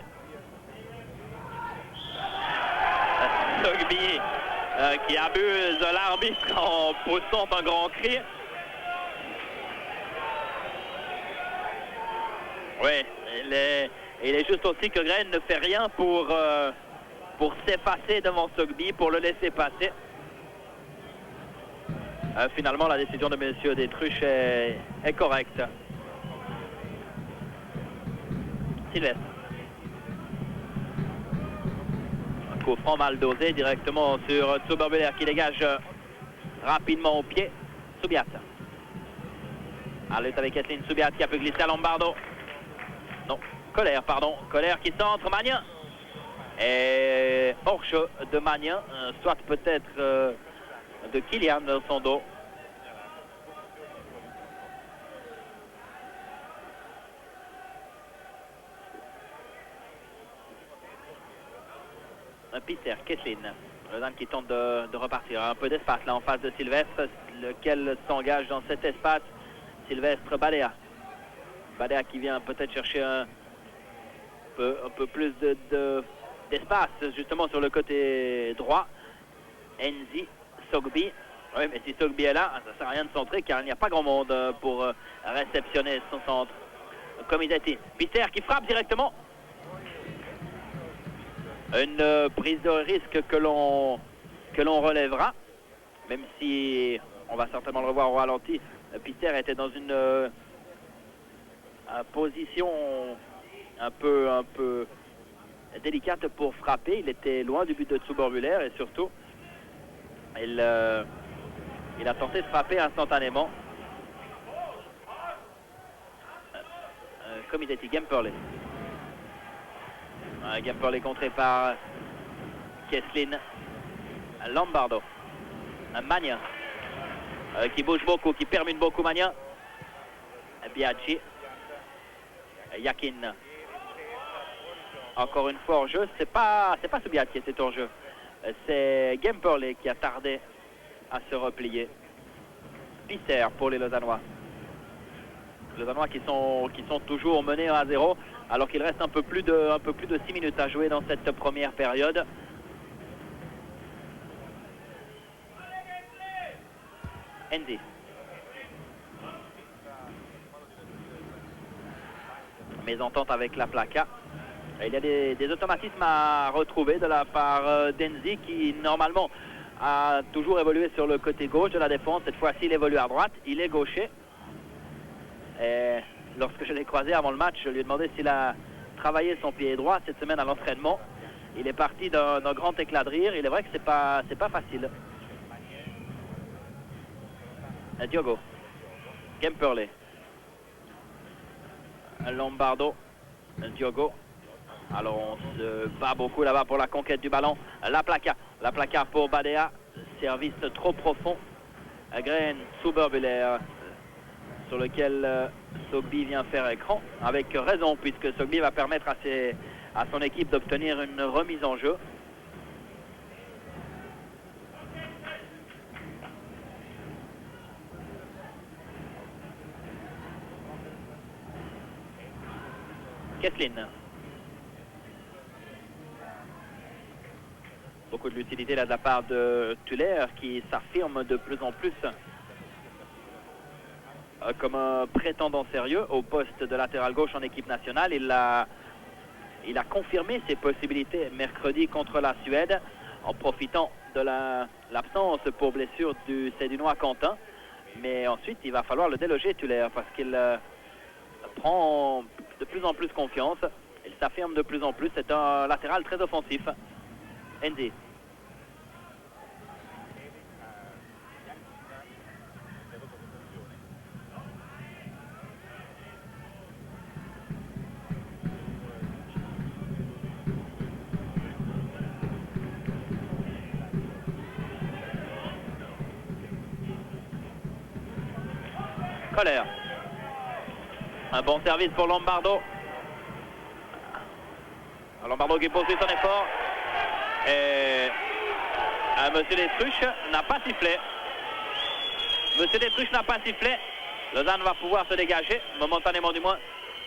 Sogby qui abuse l'arbitre en poussant un grand cri. Oui, il est juste aussi que Graine ne fait rien pour s'effacer devant Sogby, pour le laisser passer. Finalement, la décision de M. Détruche est correcte. Sylvestre. Un coup franc mal dosé directement sur Zuberbühler qui dégage rapidement au pied. Soubiat. À lutte avec Kesslin, Soubiat qui a pu glisser à Lombardo. Non, Koller, pardon. Koller qui centre, Magnin. Et hors-jeu de Magnin, soit peut-être de Kylian dans son dos. Peter Kesslin, le dame qui tente de repartir. Un peu d'espace là en face de Sylvestre, lequel s'engage dans cet espace. Sylvestre Badea. Badea qui vient peut-être chercher un peu plus d'espace justement sur le côté droit. Enzi, Sogby. Oui, mais si Sogby est là, ça ne sert à rien de centrer car il n'y a pas grand monde pour réceptionner son centre. Comme il a été. Peter qui frappe directement. Une prise de risque que l'on relèvera, même si on va certainement le revoir au ralenti. Peter était dans une position un peu délicate pour frapper. Il était loin du but de Zuberbühler et surtout il a tenté de frapper instantanément. Comme il a dit, Gemperle. Gemperle contré par Kesslin. Lombardo. Magnin qui bouge beaucoup, qui permute beaucoup Magnin. Biaggi. Yakin. Encore une fois hors jeu. C'est pas Soubiat qui était hors jeu. c'est Gemperle qui a tardé à se replier. Pisser pour les Lausannois. Les Lausannois qui sont toujours menés 1-0 alors qu'il reste un peu plus de 6 minutes à jouer dans cette première période. Enzi. Mésentente avec la Plaka. Il y a des automatismes à retrouver de la part d'Enzi qui normalement a toujours évolué sur le côté gauche de la défense. Cette fois-ci il évolue à droite, il est gaucher. Et lorsque je l'ai croisé avant le match, je lui ai demandé s'il a travaillé son pied droit cette semaine à l'entraînement. Il est parti d'un grand éclat de rire. Il est vrai que c'est pas facile. Diogo. Gemperle. Lombardo. Diogo. Alors on se bat beaucoup là-bas pour la conquête du ballon. La Plaka pour Badea. Service trop profond. Green Zuberbühler sur lequel Sogby vient faire écran. Avec raison puisque Sogby va permettre à son équipe d'obtenir une remise en jeu. Kesslin. Beaucoup de lucidité là de la part de Tuller qui s'affirme de plus en plus comme un prétendant sérieux au poste de latéral gauche en équipe nationale. Il a confirmé ses possibilités mercredi contre la Suède en profitant de l'absence pour blessure du Sédunois Quentin. Mais ensuite il va falloir le déloger Tuller parce qu'il prend de plus en plus confiance. Il s'affirme de plus en plus. C'est un latéral très offensif. Enzi. Kohler. Un bon service pour Lombardo. Lombardo qui poursuit son effort. Et Monsieur Détruche n'a pas sifflé. Monsieur Détruche n'a pas sifflé. Lausanne va pouvoir se dégager, momentanément du moins.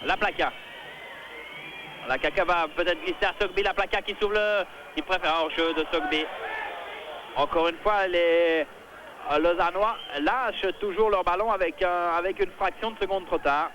La Plaka. La Plaka va peut-être glisser à Sogby. La Plaka qui s'ouvre qui préfère un jeu de Sogby. Encore une fois, les Lausannois lâchent toujours leur ballon avec une fraction de seconde trop tard.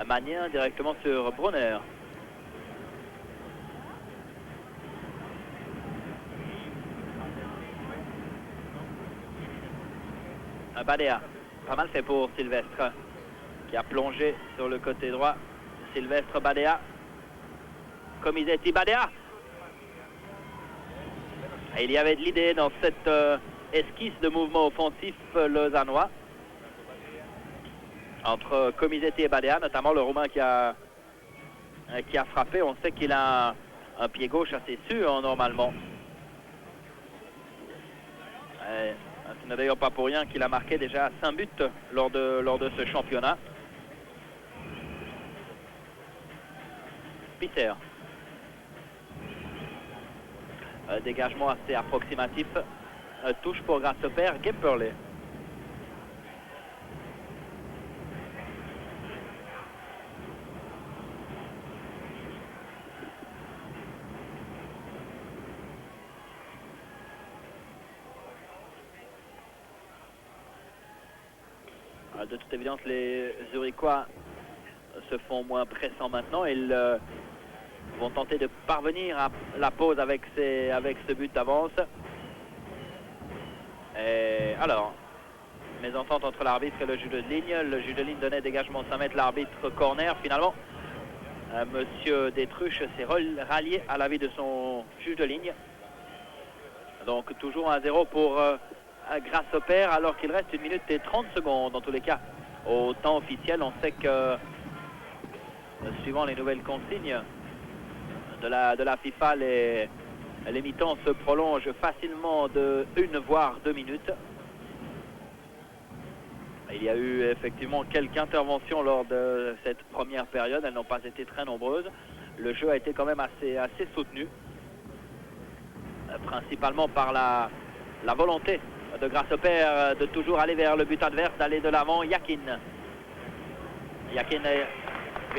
Magnin directement sur Brunner. Badea, pas mal fait pour Sylvestre qui a plongé sur le côté droit. Sylvestre Badea. Comisetti Badea. Et il y avait de l'idée dans cette esquisse de mouvement offensif lausannois entre Comisetti et Badea, notamment le Roumain qui a frappé. On sait qu'il a un pied gauche assez sûr normalement. Ce n'est d'ailleurs pas pour rien qu'il a marqué déjà 5 buts lors de ce championnat. Pisser. Dégagement assez approximatif. Touche pour Grasshopper. Gemperle. De toute évidence, les Zurichois se font moins pressants maintenant. Ils vont tenter de parvenir à la pause avec ce but d'avance. Et alors, mésentente entre l'arbitre et le juge de ligne. Le juge de ligne donnait dégagement de 5 mètres, l'arbitre corner. Finalement, Monsieur Détruche s'est rallié à l'avis de son juge de ligne. Donc toujours 1-0 pour Grasshopper alors qu'il reste 1 minute et 30 secondes. En tous les cas, au temps officiel. On sait que, suivant les nouvelles consignes de la FIFA, les mi-temps se prolongent facilement de 1 voire 2 minutes. Il y a eu effectivement quelques interventions lors de cette première période. Elles n'ont pas été très nombreuses. Le jeu a été quand même assez soutenu, principalement par la volonté de Grasshopper de toujours aller vers le but adverse, d'aller de l'avant. Yakin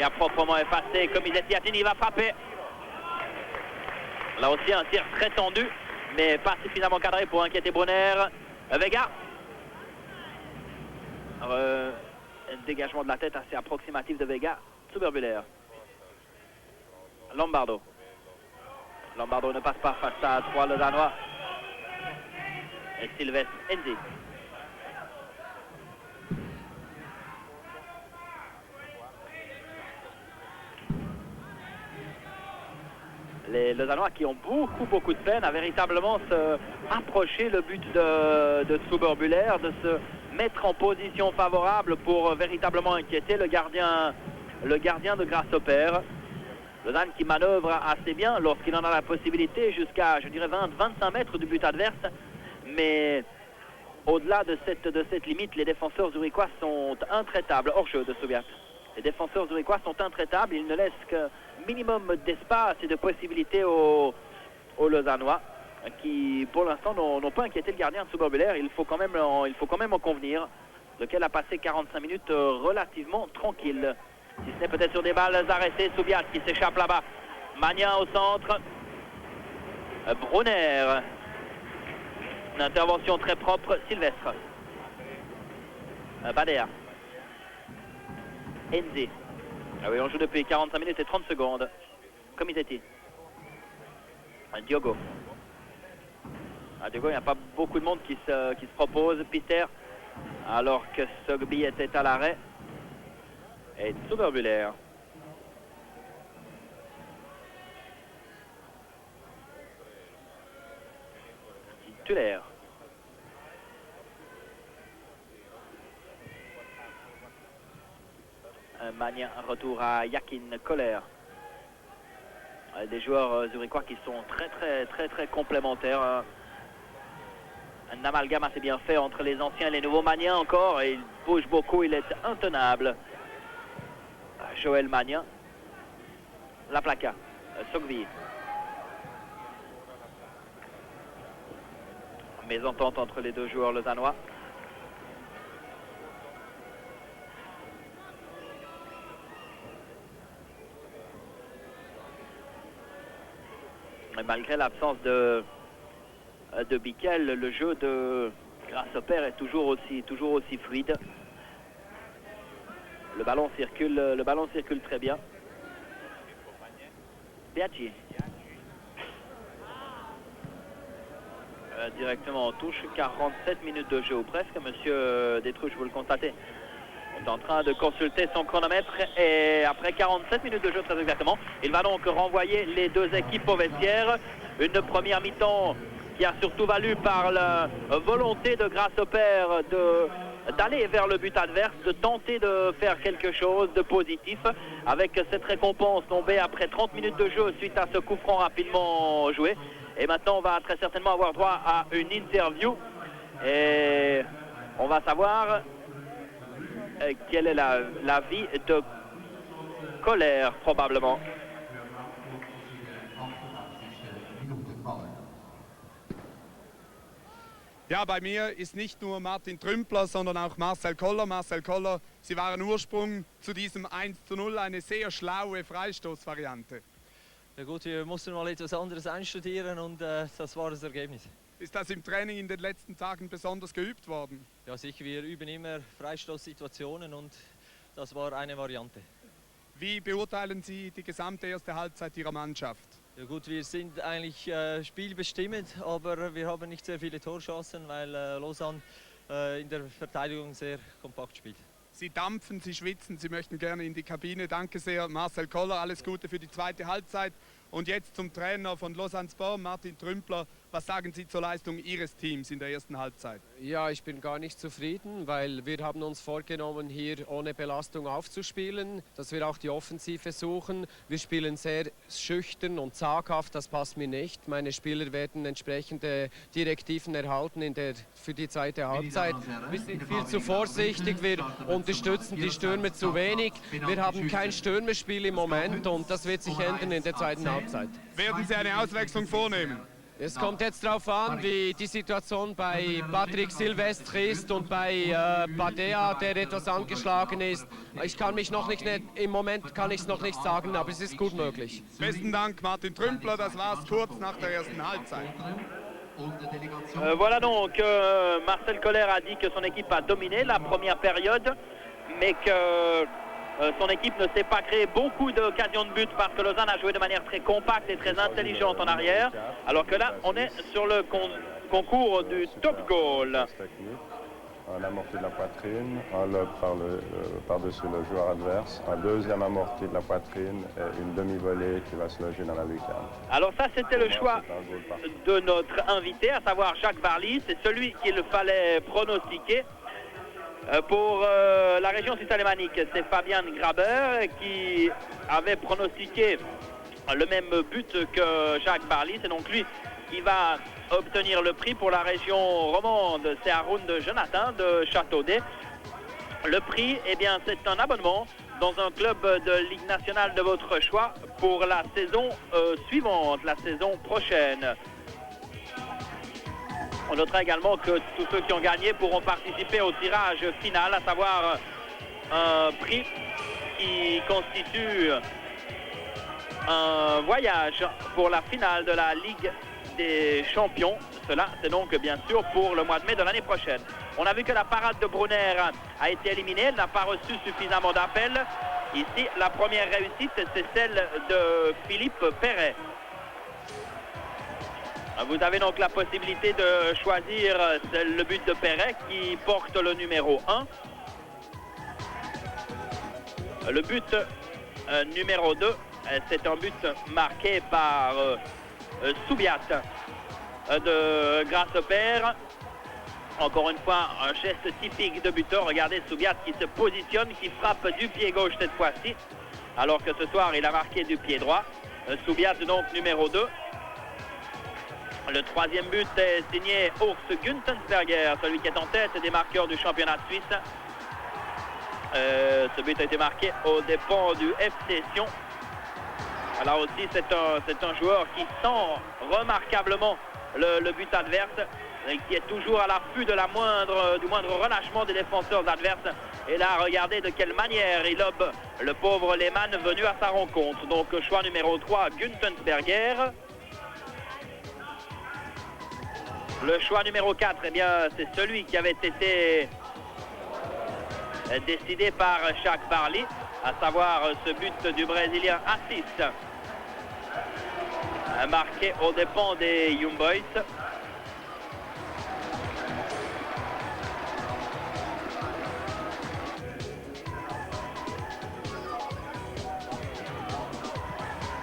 a proprement effacé Comisetti. Attini va frapper. Là aussi un tir très tendu, mais pas suffisamment cadré pour inquiéter Brunner. Vega. Un dégagement de la tête assez approximatif de Vega. Zuber-Buehler. Lombardo ne passe pas face à 3 Lausannois. Et Sylvestre Enzi. Les Lausannois qui ont beaucoup de peine à véritablement se approcher le but de Zuber-Buehler, de se mettre en position favorable pour véritablement inquiéter le gardien de Grasshopper. Lausanne qui manœuvre assez bien lorsqu'il en a la possibilité jusqu'à, je dirais, 20-25 mètres du but adverse. Mais au-delà de cette limite, les défenseurs zurichois sont intraitables. Hors jeu de Soubiat. Les défenseurs zurichois sont intraitables. Ils ne laissent que minimum d'espace et de possibilités aux Lausannois qui, pour l'instant, n'ont pas inquiété le gardien de Zuber-Buehler. Il faut quand même en convenir, lequel a passé 45 minutes relativement tranquille. Si ce n'est peut-être sur des balles arrêtées. Soubiat qui s'échappe là-bas. Magnin au centre. Brunner. Une intervention très propre. Sylvestre. Badea. Enzi. Ah oui, on joue depuis 45 minutes et 30 secondes. Comisetti. Diogo. Diogo, il n'y a pas beaucoup de monde qui se propose. Peter, alors que Sogby était à l'arrêt. Et Zuber-Buehler. Titulaire. Magnin, retour à Yakin, Kohler. Des joueurs zurichois qui sont très complémentaires. Un amalgame assez bien fait entre les anciens et les nouveaux. Magnin encore, et il bouge beaucoup, il est intenable. Joël Magnin. La placa. Sogby. Mésentente entre les deux joueurs lausannois. Et malgré l'absence de Bickel, le jeu de Grasshopper est toujours aussi fluide. Le ballon circule très bien. Biaggi. Directement en touche, 47 minutes de jeu ou presque. Monsieur Détruche, vous le constatez, est en train de consulter son chronomètre et après 47 minutes de jeu très exactement, il va donc renvoyer les deux équipes au vestiaire. Une première mi-temps qui a surtout valu par la volonté de Grasshopper d'aller vers le but adverse, de tenter de faire quelque chose de positif avec cette récompense tombée après 30 minutes de jeu suite à ce coup franc rapidement joué. Et maintenant on va très certainement avoir droit à une interview et on va savoir quelle est la vie de Kohler probablement. Ja, bei mir ist nicht nur Martin Trümpler, sondern auch Marcel Koller. Marcel Koller, Sie waren Ursprung zu diesem 1:0 eine sehr schlaue Freistoßvariante. Ja gut, wir mussten mal etwas anderes einstudieren und das war das Ergebnis. Ist das im Training in den letzten Tagen besonders geübt worden? Ja sicher, wir üben immer Freistoßsituationen und das war eine Variante. Wie beurteilen Sie die gesamte erste Halbzeit Ihrer Mannschaft? Ja gut, wir sind eigentlich spielbestimmend, aber wir haben nicht sehr viele Torchancen, weil Lausanne in der Verteidigung sehr kompakt spielt. Sie dampfen, Sie schwitzen, Sie möchten gerne in die Kabine. Danke sehr, Marcel Koller. Alles Gute für die zweite Halbzeit. Und jetzt zum Trainer von Lausanne Sport, Martin Trümpler. Was sagen Sie zur Leistung Ihres Teams in der ersten Halbzeit? Ja, ich bin gar nicht zufrieden, weil wir haben uns vorgenommen, hier ohne Belastung aufzuspielen, dass wir auch die Offensive suchen. Wir spielen sehr schüchtern und zaghaft, das passt mir nicht. Meine Spieler werden entsprechende Direktiven erhalten für die zweite Halbzeit. Wir sind viel zu vorsichtig, wir unterstützen die Stürmer zu wenig. Wir haben kein Stürmerspiel im Moment und das wird sich ändern in der zweiten Halbzeit. Werden Sie eine Auswechslung vornehmen? Es kommt jetzt darauf an, wie die Situation bei Patrick Silvestre ist und bei Badea, der etwas angeschlagen ist. Ich kann mich noch nicht, im Moment kann ich es noch nicht sagen, aber es ist gut möglich. Besten Dank, Martin Trümpler, das war's kurz nach der ersten Halbzeit. Voilà donc, Marcel Koller a dit que son équipe a dominé la première période, mais que son équipe ne s'est pas créé beaucoup d'occasions de but parce que Lausanne a joué de manière très compacte et très intelligente en arrière, alors que là, on est sur le concours du top goal. Un amorti de la poitrine, un lob par-dessus le joueur adverse, un deuxième amorti de la poitrine et une demi-volée qui va se loger dans la lucarne. Alors ça, c'était le choix de notre invité, à savoir Jacques Varly. C'est celui qu'il fallait pronostiquer. Pour la région suisse alémanique, c'est Fabien Graber qui avait pronostiqué le même but que Jacques Varly. C'est donc lui qui va obtenir le prix. Pour la région romande, c'est Haroun de Jonathan de Châteaudet. Le prix, eh bien, c'est un abonnement dans un club de Ligue nationale de votre choix pour la saison suivante, la saison prochaine. On notera également que tous ceux qui ont gagné pourront participer au tirage final, à savoir un prix qui constitue un voyage pour la finale de la Ligue des Champions. Cela, c'est donc bien sûr pour le mois de mai de l'année prochaine. On a vu que la parade de Brunner a été éliminée, elle n'a pas reçu suffisamment d'appels. Ici, la première réussite, c'est celle de Philippe Perret. Vous avez donc la possibilité de choisir le but de Perret qui porte le numéro 1. Le but numéro 2, c'est un but marqué par Soubiat de Grasshopper. Encore une fois, un geste typique de buteur. Regardez Soubiat qui se positionne, qui frappe du pied gauche cette fois-ci, alors que ce soir, il a marqué du pied droit. Soubiat donc numéro 2. Le troisième but est signé Urs Güntensberger, celui qui est en tête des marqueurs du championnat suisse. Ce but a été marqué aux dépens du FC Sion. Là aussi, c'est un joueur qui sent remarquablement le but adverse et qui est toujours à l'affût de du moindre relâchement des défenseurs adverses. Et là, regardez de quelle manière il lobe le pauvre Lehmann venu à sa rencontre. Donc, choix numéro 3, Güntensberger. Le choix numéro 4, eh bien, c'est celui qui avait été décidé par Jacques Varly, à savoir ce but du Brésilien Assis, marqué aux dépens des Young Boys.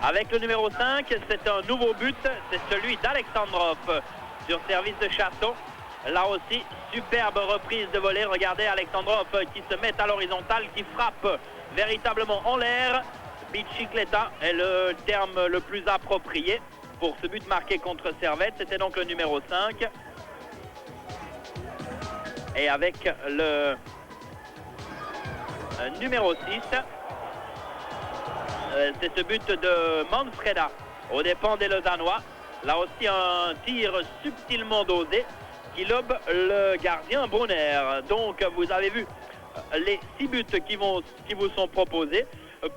Avec le numéro 5, c'est un nouveau but, c'est celui d'Alexandrov sur service de Chassot. Là aussi, superbe reprise de volée. Regardez Alexandrov qui se met à l'horizontale, qui frappe véritablement en l'air. Bicicleta est le terme le plus approprié pour ce but marqué contre Servette. C'était donc le numéro 5. Et avec le numéro 6, c'est ce but de Manfreda aux dépens des Lausannois. Là aussi un tir subtilement dosé qui lobe le gardien Brunner. Donc vous avez vu les 6 buts qui vous sont proposés.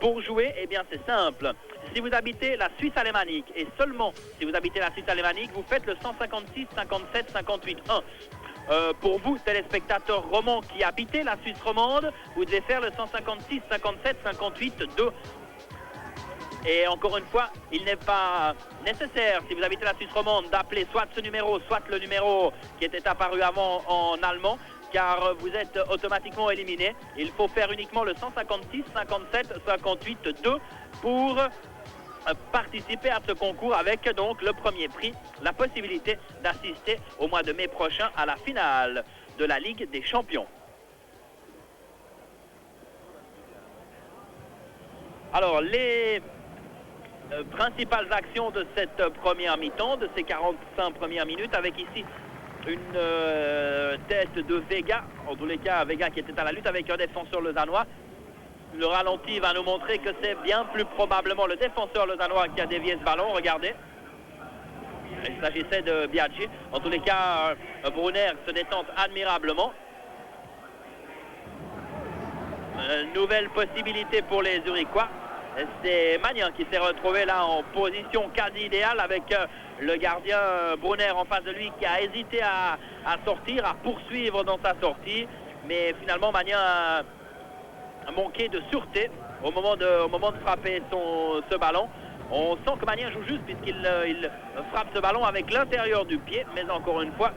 Pour jouer, eh bien c'est simple. Si vous habitez la Suisse alémanique, et seulement si vous habitez la Suisse alémanique, vous faites le 156 57 58 1. Pour vous, téléspectateurs romans qui habitez la Suisse romande, vous devez faire le 156 57 58 2. Et encore une fois, il n'est pas nécessaire, si vous habitez la Suisse romande, d'appeler soit ce numéro, soit le numéro qui était apparu avant en allemand, car vous êtes automatiquement éliminé. Il faut faire uniquement le 156 57 58 2 pour participer à ce concours avec donc le premier prix, la possibilité d'assister au mois de mai prochain à la finale de la Ligue des Champions. Alors, les principales actions de cette première mi-temps, de ces 45 premières minutes, avec ici une tête de Vega, en tous les cas Vega qui était à la lutte avec un défenseur lausannois. Le ralenti va nous montrer que c'est bien plus probablement le défenseur lausannois qui a dévié ce ballon, regardez. Il s'agissait de Biaggi. En tous les cas, Brunner se détente admirablement. Nouvelle possibilité pour les Zurichois. C'est Magnin qui s'est retrouvé là en position quasi idéale avec le gardien Brunner en face de lui qui a hésité à sortir, à poursuivre dans sa sortie. Mais finalement Magnin a manqué de sûreté au moment de frapper ce ballon. On sent que Magnin joue juste puisqu'il frappe ce ballon avec l'intérieur du pied. Mais encore une fois,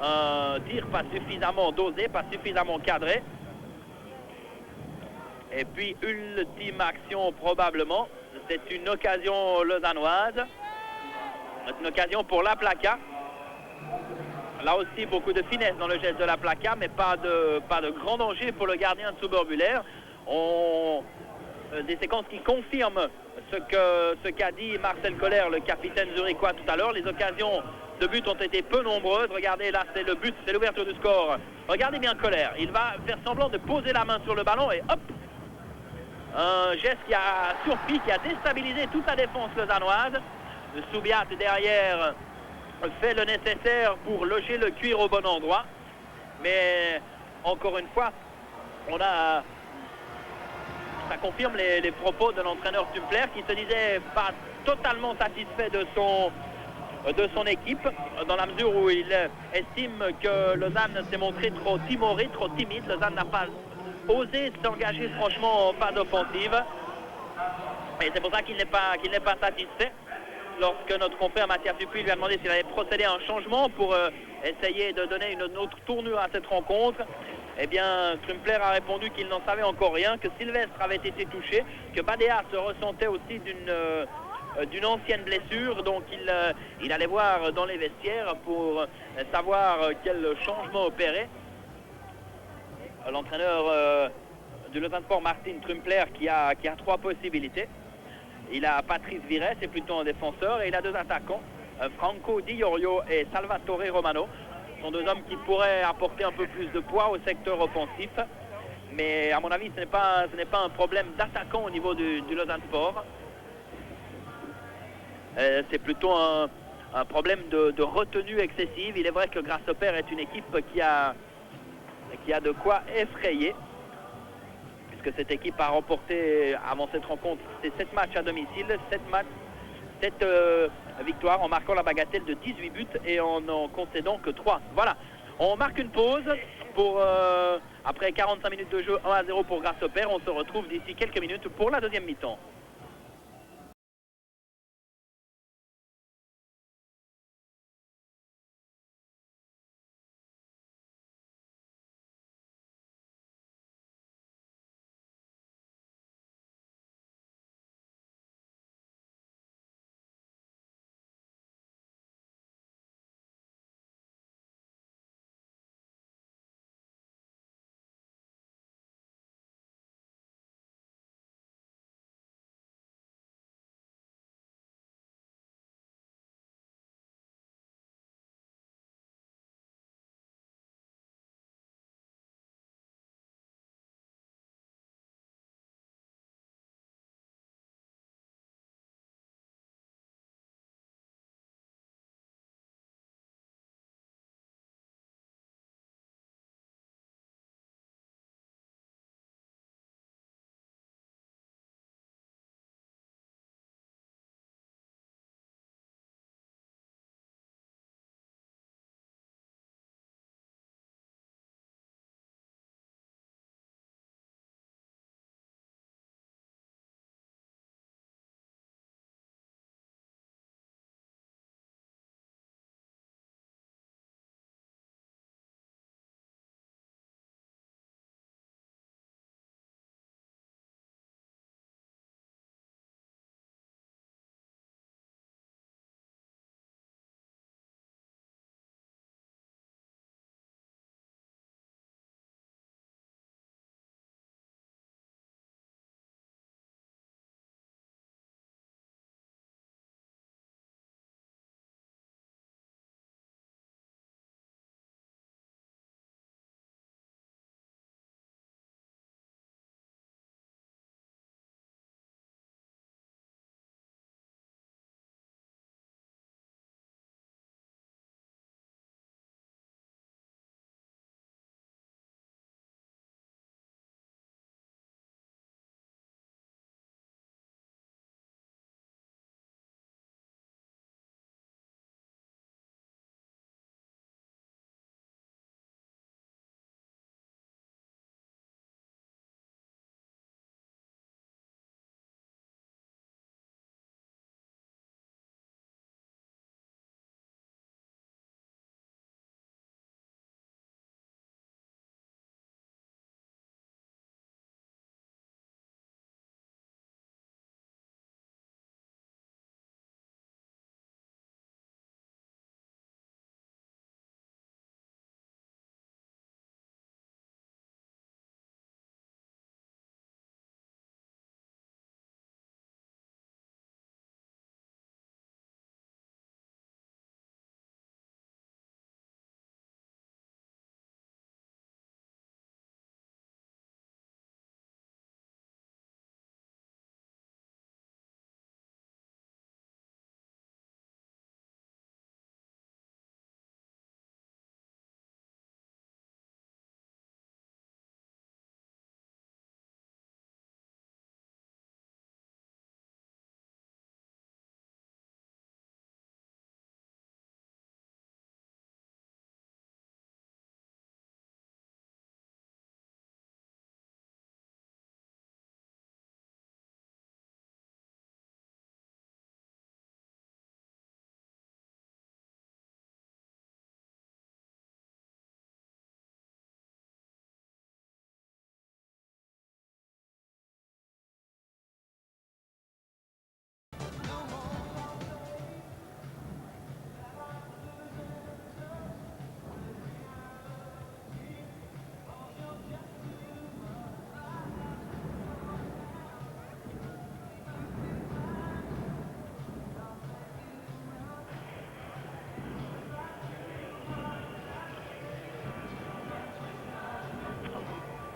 un tir pas suffisamment dosé, pas suffisamment cadré. Et puis, ultime action probablement, c'est une occasion lausannoise. C'est une occasion pour la Plaka. Là aussi, beaucoup de finesse dans le geste de la Plaka, mais pas de grand danger pour le gardien de Suburbulaire. Des séquences qui confirment ce qu'a dit Marcel Koller, le capitaine zurichois tout à l'heure. Les occasions de but ont été peu nombreuses. Regardez, là, c'est le but, c'est l'ouverture du score. Regardez bien Koller. Il va faire semblant de poser la main sur le ballon et hop! Un geste qui a surpris, qui a déstabilisé toute la défense lausannoise. Soubiat derrière fait le nécessaire pour loger le cuir au bon endroit. Mais encore une fois, ça confirme les propos de l'entraîneur Tumpler qui se disait pas totalement satisfait de son équipe, dans la mesure où il estime que Lausanne s'est montré trop timoré, trop timide. Lausanne n'a pas osé s'engager franchement en phase offensive. Et c'est pour ça qu'il n'est pas satisfait. Lorsque notre confrère Mathias Dupuis lui a demandé s'il allait procéder à un changement pour essayer de donner une autre tournure à cette rencontre, eh bien, Trumpler a répondu qu'il n'en savait encore rien, que Sylvestre avait été touché, que Badea se ressentait aussi d'une ancienne blessure, donc il allait voir dans les vestiaires pour savoir quel changement opérer. L'entraîneur du Lausanne Sport, Martin Trumpler, qui a 3 possibilités. Il a Patrice Vires, c'est plutôt un défenseur, et il a 2 attaquants, Franco Di Iorio et Salvatore Romano. Ce sont 2 hommes qui pourraient apporter un peu plus de poids au secteur offensif. Mais à mon avis, ce n'est pas un problème d'attaquant au niveau du Lausanne Sport. C'est plutôt un problème de retenue excessive. Il est vrai que Grasshopper est une équipe qui a de quoi effrayer. Puisque cette équipe a remporté, avant cette rencontre, c'est 7 matchs à domicile, 7 victoires en marquant la bagatelle de 18 buts et en concédant que 3. Voilà, on marque une pause pour, après 45 minutes de jeu, 1-0 pour Grasshopper. On se retrouve d'ici quelques minutes pour la deuxième mi-temps.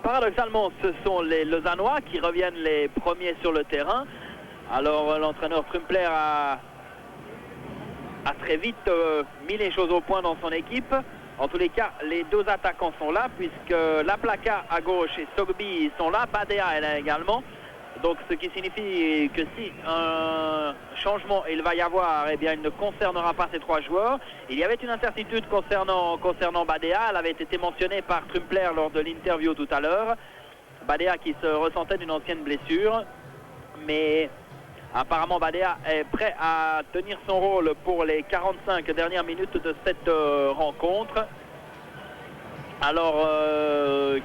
paradoxalement, ce sont les Lausannois qui reviennent les premiers sur le terrain. Alors l'entraîneur Trumpler a très vite mis les choses au point dans son équipe. En tous les cas, les deux attaquants sont là, puisque Laplaka à gauche et Sogby sont là, Badea est là également. Donc ce qui signifie que si un changement il va y avoir, eh bien il ne concernera pas ces trois joueurs. Il y avait une incertitude concernant Badea, elle avait été mentionnée par Trumpler lors de l'interview tout à l'heure. Badea qui se ressentait d'une ancienne blessure, mais apparemment Badea est prêt à tenir son rôle pour les 45 dernières minutes de cette rencontre. Alors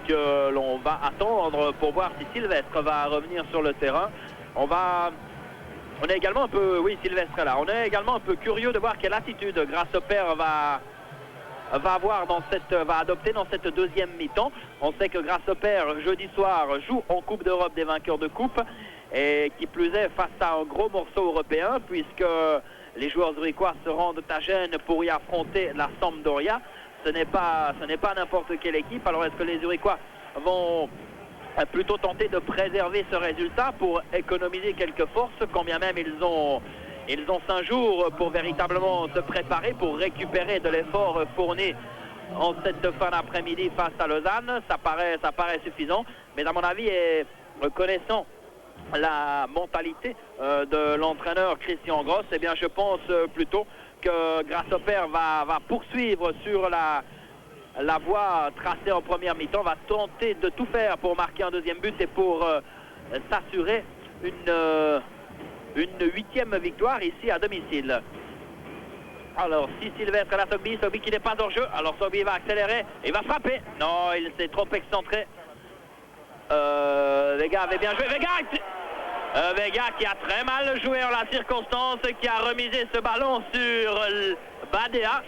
que l'on va attendre pour voir si Sylvestre va revenir sur le terrain. On est également un peu, oui, Sylvestre est là. On est également un peu curieux de voir quelle attitude Grasshoppers va adopter dans cette deuxième mi-temps. On sait que Grasshoppers jeudi soir joue en Coupe d'Europe des vainqueurs de coupe, et qui plus est face à un gros morceau européen, puisque les joueurs zurichois se rendent à Gênes pour y affronter la Sampdoria. Ce n'est pas n'importe quelle équipe. Alors est-ce que les Zurichois vont plutôt tenter de préserver ce résultat pour économiser quelques forces, quand bien même ils ont 5 jours pour véritablement se préparer, pour récupérer de l'effort fourni en cette fin d'après-midi face à Lausanne. Ça paraît suffisant, mais à mon avis, connaissant la mentalité de l'entraîneur Christian Gross, eh bien je pense plutôt que Grasshoppers va poursuivre sur la voie tracée en première mi-temps, va tenter de tout faire pour marquer un deuxième but et pour s'assurer une 8e victoire ici à domicile. Alors si Sylvestre est là, Sogby qui n'est pas hors jeu, alors Sogby va accélérer et va frapper. Non, il s'est trop excentré. Vega avait bien joué. Vega qui a très mal joué en la circonstance, qui a remisé ce ballon sur Badea,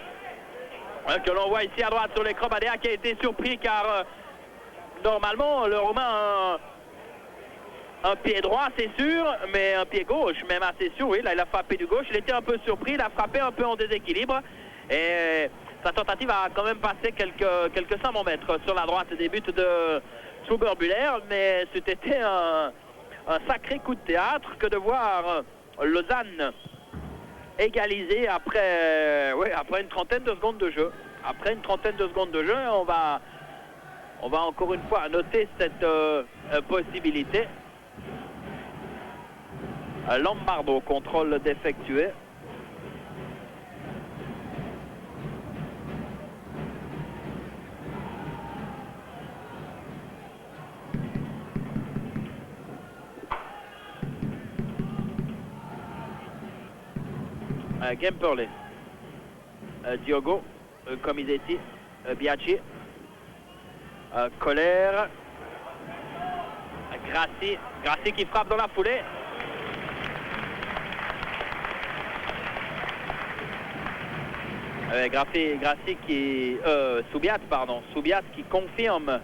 que l'on voit ici à droite sur l'écran. Badea qui a été surpris car normalement le Roumain a un pied droit, c'est sûr, mais un pied gauche même assez sûr. Oui, là il a frappé du gauche, il était un peu surpris, il a frappé un peu en déséquilibre et sa tentative a quand même passé quelques 500 mètres sur la droite des buts de Zuber-Buller, mais c'était un sacré coup de théâtre que de voir Lausanne égaliser après une trentaine de secondes de jeu. Après une trentaine de secondes de jeu, on va encore une fois noter cette possibilité. Lombardo, contrôle défectué. Gemperle, Diogo, Comisetti, Biaggi, Colère, Grassi qui frappe dans la foulée. Grassi qui... Soubiat qui confirme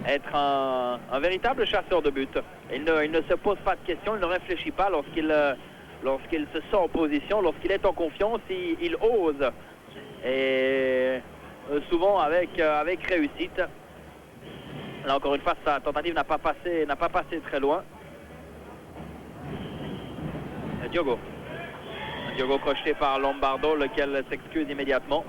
être un véritable chasseur de but. Il ne se pose pas de questions, il ne réfléchit pas lorsqu'il se sent en position, lorsqu'il est en confiance, il ose. Et souvent avec réussite. Là encore une fois, sa tentative n'a pas passé très loin. Diogo crocheté par Lombardo, lequel s'excuse immédiatement.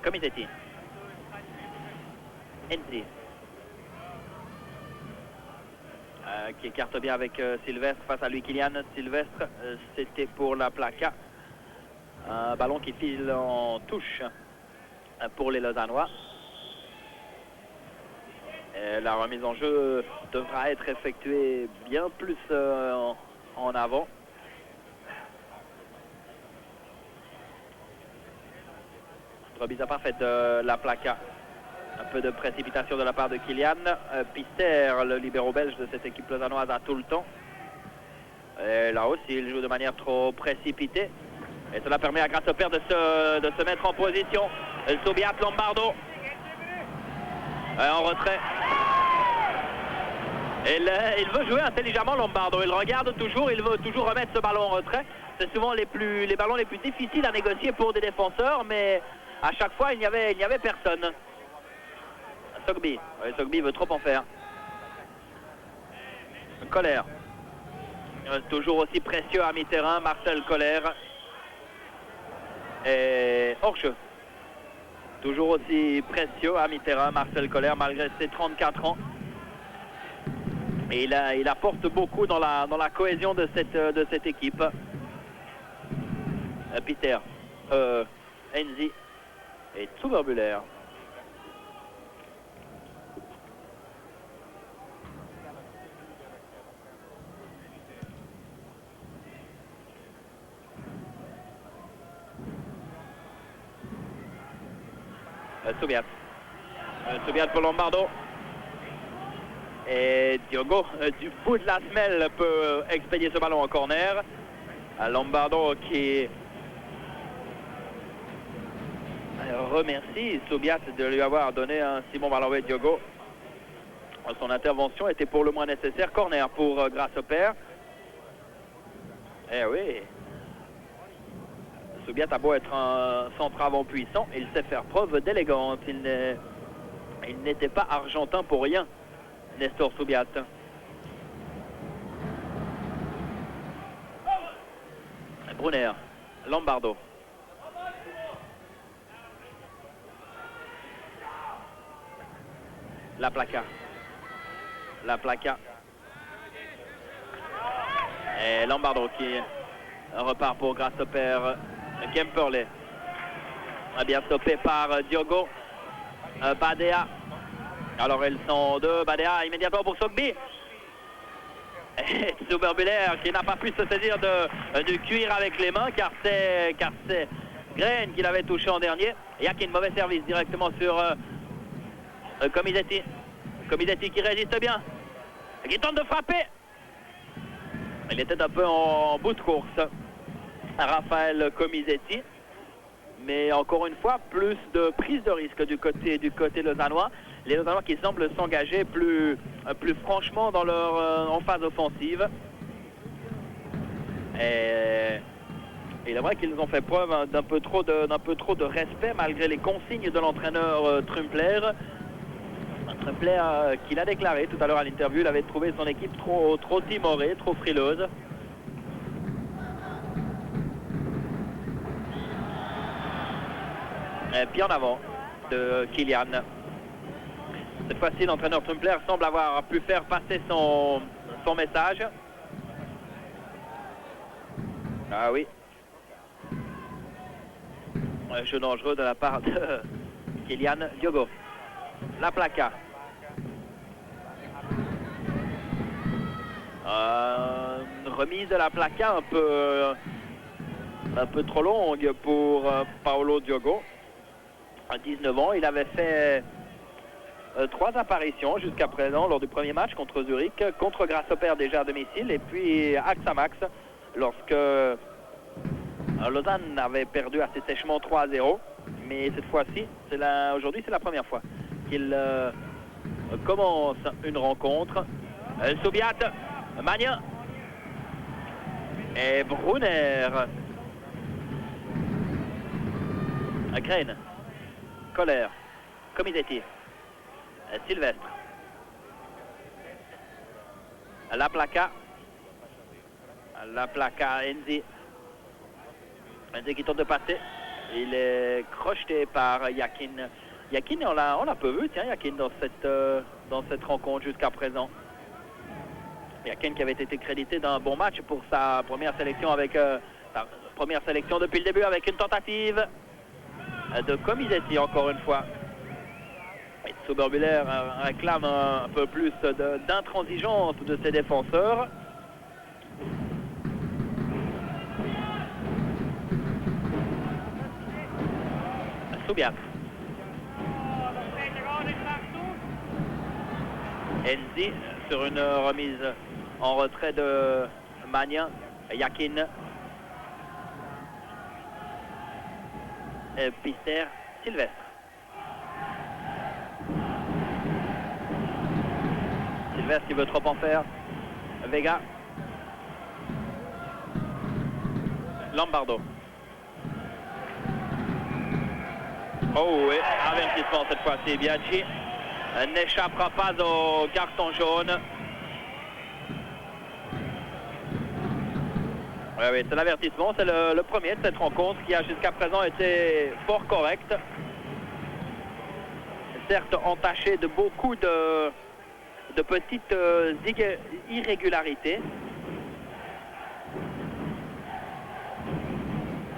Comisetti. Enzi. Qui écarte bien avec Sylvestre, face à lui Kylian. Sylvestre, c'était pour Laplaka. Un ballon qui file en touche pour les Lausannois. Et la remise en jeu devra être effectuée bien plus en avant. Remise à parfaite de Laplaka. Un peu de précipitation de la part de Kylian. Pister, le libéro belge de cette équipe lausannoise, a tout le temps. Et là aussi, il joue de manière trop précipitée. Et cela permet à Grasshoppers de se mettre en position. Soubiat, Lombardo. En retrait. Il veut jouer intelligemment Lombardo, il regarde toujours, il veut toujours remettre ce ballon en retrait. C'est souvent les ballons les plus difficiles à négocier pour des défenseurs, mais à chaque fois il n'y avait personne. Sogby, ouais, Sogby veut trop en faire. Koller, toujours aussi précieux à mi-terrain, Marcel Koller. Et hors-jeu, toujours aussi précieux à mi-terrain, Marcel Koller, malgré ses 34 ans. Et il apporte beaucoup dans la cohésion de cette équipe. Peter, Enzi et Zuber-Müller. Subiat. Subiat pour Lombardo. Et Diogo, du bout de la semelle, peut expédier ce ballon en corner. Lombardo qui remercie Subiat de lui avoir donné un si bon ballon. Et Diogo, son intervention était pour le moins nécessaire. Corner pour Grasshopper. Eh oui. Subiat a beau être un centre avant puissant, il sait faire preuve d'élégance. Il n'était pas argentin pour rien, Nestor Subiat. Brunner, Lombardo. La Placa. Et Lombardo qui repart pour Grasshopper. Kemperlé, bien stoppé par Diogo. Badea. Alors ils sont deux. Badea immédiatement pour Sogby. Et Zuber-Müller qui n'a pas pu se saisir du cuir avec les mains car c'est Green qui l'avait touché en dernier. Yakin, mauvais service directement sur Comisetti. Comisetti qui résiste bien. Qui tente de frapper. Il était un peu en bout de course. Raphaël Comisetti, mais encore une fois plus de prise de risque du côté lausannois. Les Lausannois qui semblent s'engager plus franchement dans en phase offensive. Et il est vrai qu'ils ont fait preuve d'un peu trop de respect malgré les consignes de l'entraîneur Trumpler. Trumpler qui l'a déclaré tout à l'heure à l'interview, il avait trouvé son équipe trop timorée, trop frileuse. Et puis en avant de Kylian. Cette fois-ci, l'entraîneur Trumpler semble avoir pu faire passer son message. Ah oui. Un jeu dangereux de la part de Kylian Diogo. La Placa. Remise de la Placa un peu trop longue pour Paolo Diogo. À 19 ans, il avait fait 3 apparitions jusqu'à présent lors du premier match contre Zurich, contre Grasshopper déjà à domicile, et puis à Xamax lorsque Lausanne avait perdu assez sèchement 3-0. Mais cette fois-ci, aujourd'hui c'est la première fois qu'il commence une rencontre. Subiat, Magnin et Brunner. Green. Koller, Comisetti, Sylvestre, La Placa, Enzi qui tente de passer, il est crocheté par Yakin. Yakin, on l'a peu vu, tiens, Yakin dans cette rencontre jusqu'à présent. Yakin qui avait été crédité d'un bon match pour sa première sélection depuis le début avec une tentative de Comisetti encore une fois. Et Zuber-Müller réclame un peu plus d'intransigeance de ses défenseurs. Subiat. Enzi sur une remise en retrait de Magnin. Yakin. Pister, Sylvestre. Sylvestre qui veut trop en faire. Vega. Lombardo. Oh oui, avertissement cette fois-ci. Biaggi n'échappera pas au carton jaune. Oui, c'est l'avertissement, c'est le premier de cette rencontre qui a jusqu'à présent été fort correct. Certes entaché de beaucoup de petites irrégularités.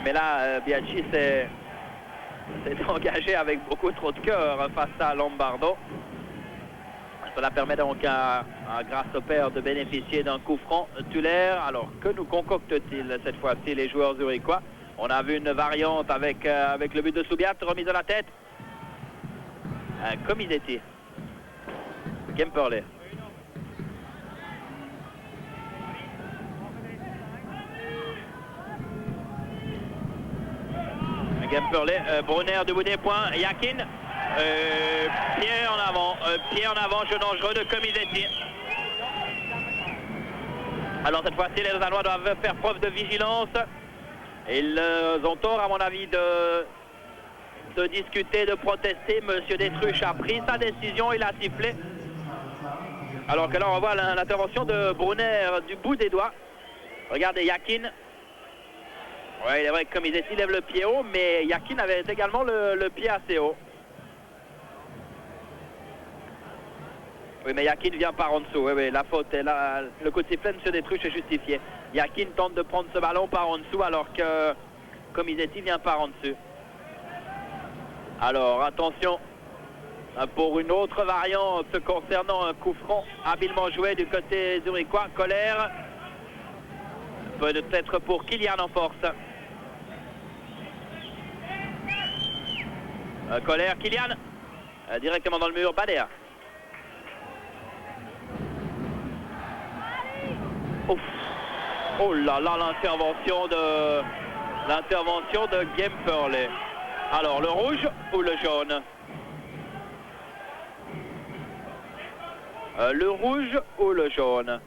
Mais là, Biaggi s'est engagé avec beaucoup trop de cœur face à Lombardo. Cela permet donc à Grasshopper de bénéficier d'un coup franc tulaire. Alors que nous concoctent-ils cette fois-ci les joueurs zurichois? On a vu une variante avec le but de Soubiat, remise à la tête. Comisetti. Gemperle. Gemperle, Brunner du bout des poings, Yakin. Pied en avant, jeu dangereux de Comisetti. Alors cette fois-ci, les Lausannois doivent faire preuve de vigilance. Ils ont tort, à mon avis, de discuter, de protester. Monsieur Détruche a pris sa décision, il a sifflé. Alors que là, on voit l'intervention de Brunner du bout des doigts. Regardez Yakin. Oui, il est vrai que Comisetti lève le pied haut, mais Yakin avait également le pied assez haut. Oui, mais Yakin vient par en dessous. Oui, la faute est là. Le coup de sifflet de M. Détruche est justifié. Yakin tente de prendre ce ballon par en dessous alors que Comisetti vient par en dessus. Alors, attention pour une autre variante concernant un coup franc habilement joué du côté zurichois. Colère. Peut-être pour Kylian en force. Colère, Kylian. Directement dans le mur, Badea. Ouf. Oh là là, l'intervention de Gemperle. Alors, le rouge ou le jaune? Le rouge ou le jaune?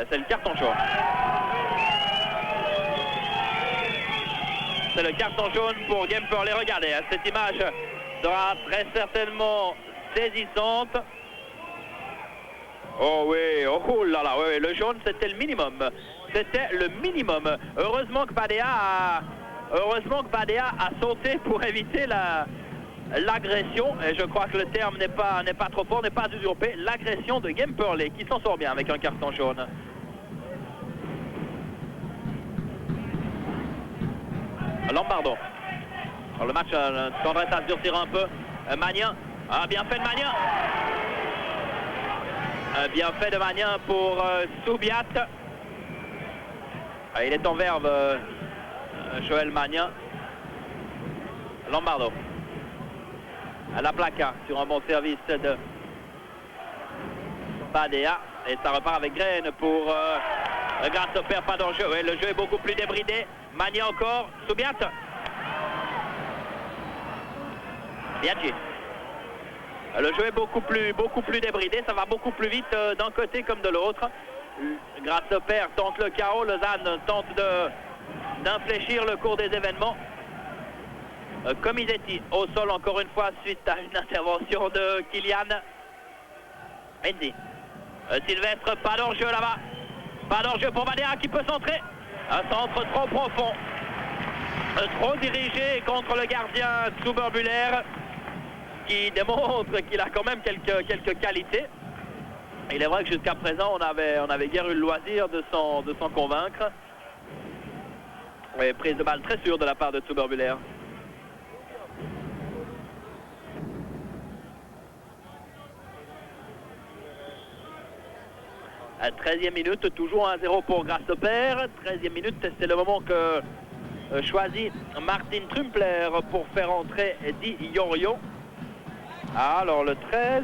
C'est le carton jaune. C'est le carton jaune pour Gemperle. Regardez, cette image sera très certainement saisissante. Oh oui, oh là là, oui, le jaune c'était le minimum. C'était le minimum. Heureusement que Badea a sauté pour éviter l'agression. Et je crois que le terme n'est pas trop fort, n'est pas usurpé. L'agression de Gemperle qui s'en sort bien avec un carton jaune. Lombardo. Alors le match tendrait à se durcir un peu. Magnin. Ah, bien fait de Magnin. Bien fait de Magnin pour Soubiat. Il est en verve, Joël Magnin. Lombardo. La placa sur un bon service de Badea. Et ça repart avec Graine pour Grasshopper, pas d'enjeu. Ouais, le jeu est beaucoup plus débridé. Magnin encore. Soubiat. Biaggi. Le jeu est beaucoup plus débridé, ça va beaucoup plus vite d'un côté comme de l'autre. Grasshopper tente le chaos, Lausanne tente d'infléchir le cours des événements. Comisetti au sol encore une fois suite à une intervention de Kylian. Mendy. Sylvestre, pas d'enjeu là-bas. Pas d'enjeu pour Badea qui peut centrer. Un centre trop profond. Trop dirigé contre le gardien Zuber-Buller, qui démontre qu'il a quand même quelques qualités. Il est vrai que jusqu'à présent, on avait guère eu le loisir de s'en convaincre. Et prise de balle très sûre de la part de Zuber-Buller. À 13e minute, toujours 1-0 pour Grasshopper. 13e minute, c'est le moment que choisit Martin Trumpler pour faire entrer Di Iorio. Alors le 13.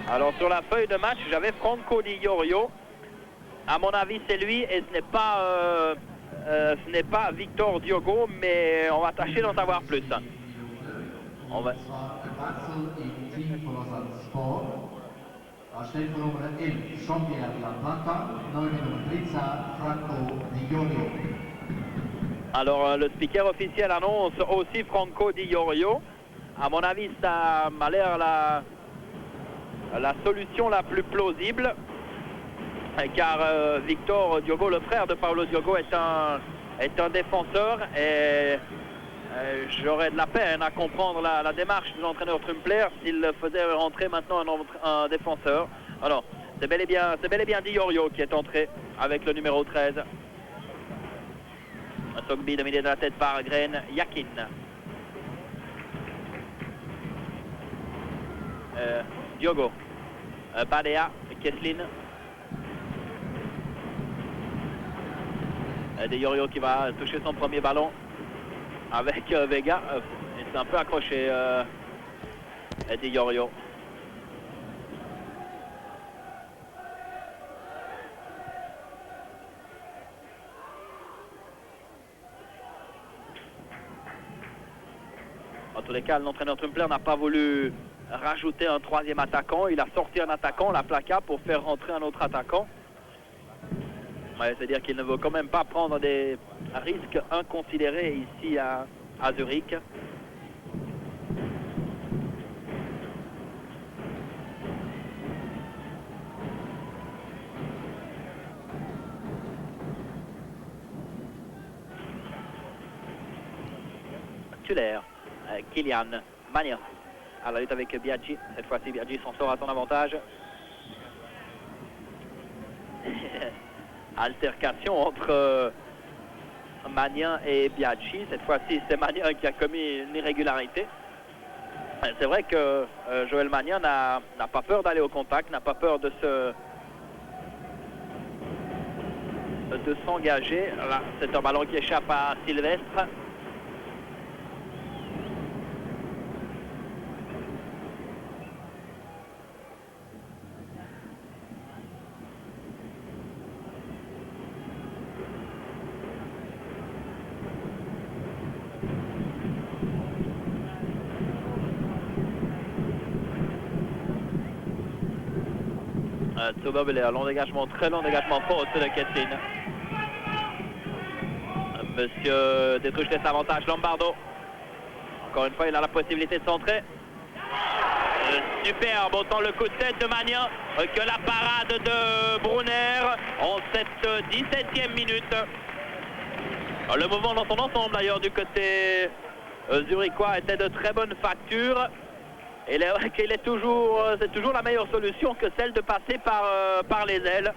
Alors sur la feuille de match, j'avais Franco Di Iorio. À mon avis, c'est lui et ce n'est pas Victor Diogo, mais on va tâcher d'en savoir plus. On va... Als steekverloren 1, Jean-Pierre Laplata, nummer 13, Franco Di Iorio. Alors le speaker officiel annonce aussi Franco Di Iorio. À mon avis, ça m'a l'air la solution la plus plausible, car Victor Diogo, le frère de Paulo Diogo, est un défenseur et j'aurais de la peine à comprendre la démarche de l'entraîneur Trumpler s'il faisait rentrer maintenant un défenseur. Alors, c'est bel et bien Di Iorio qui est entré avec le numéro 13. Sogbi dominé de la tête par Gren Yakin. Diogo, Badea, Kesslin. Di Iorio qui va toucher son premier ballon avec Vega. Il s'est un peu accroché, Di Iorio. En tous les cas, l'entraîneur Trumpler n'a pas voulu rajouter un troisième attaquant. Il a sorti un attaquant, la placa, pour faire rentrer un autre attaquant. Ouais, c'est-à-dire qu'il ne veut quand même pas prendre des risques inconsidérés ici à Zurich. Tuller, Kylian, Magnin à la lutte avec Biaggi. Cette fois-ci, Biaggi s'en sort à son avantage. Altercation entre Magnin et Biaggi. Cette fois-ci, c'est Magnin qui a commis une irrégularité. C'est vrai que Joël Magnin n'a pas peur d'aller au contact, n'a pas peur de s'engager. Là, c'est un ballon qui échappe à Sylvestre. Zuberbühler, long dégagement, très long dégagement faute de Kesslin. Monsieur Détruche laisse l'avantage, Lombardo. Encore une fois, il a la possibilité de centrer. Superbe, autant le coup de tête de Magnin que la parade de Brunner en cette 17e minute. Le mouvement dans son ensemble d'ailleurs du côté zurichois était de très bonne facture. Et c'est toujours la meilleure solution que celle de passer par les ailes.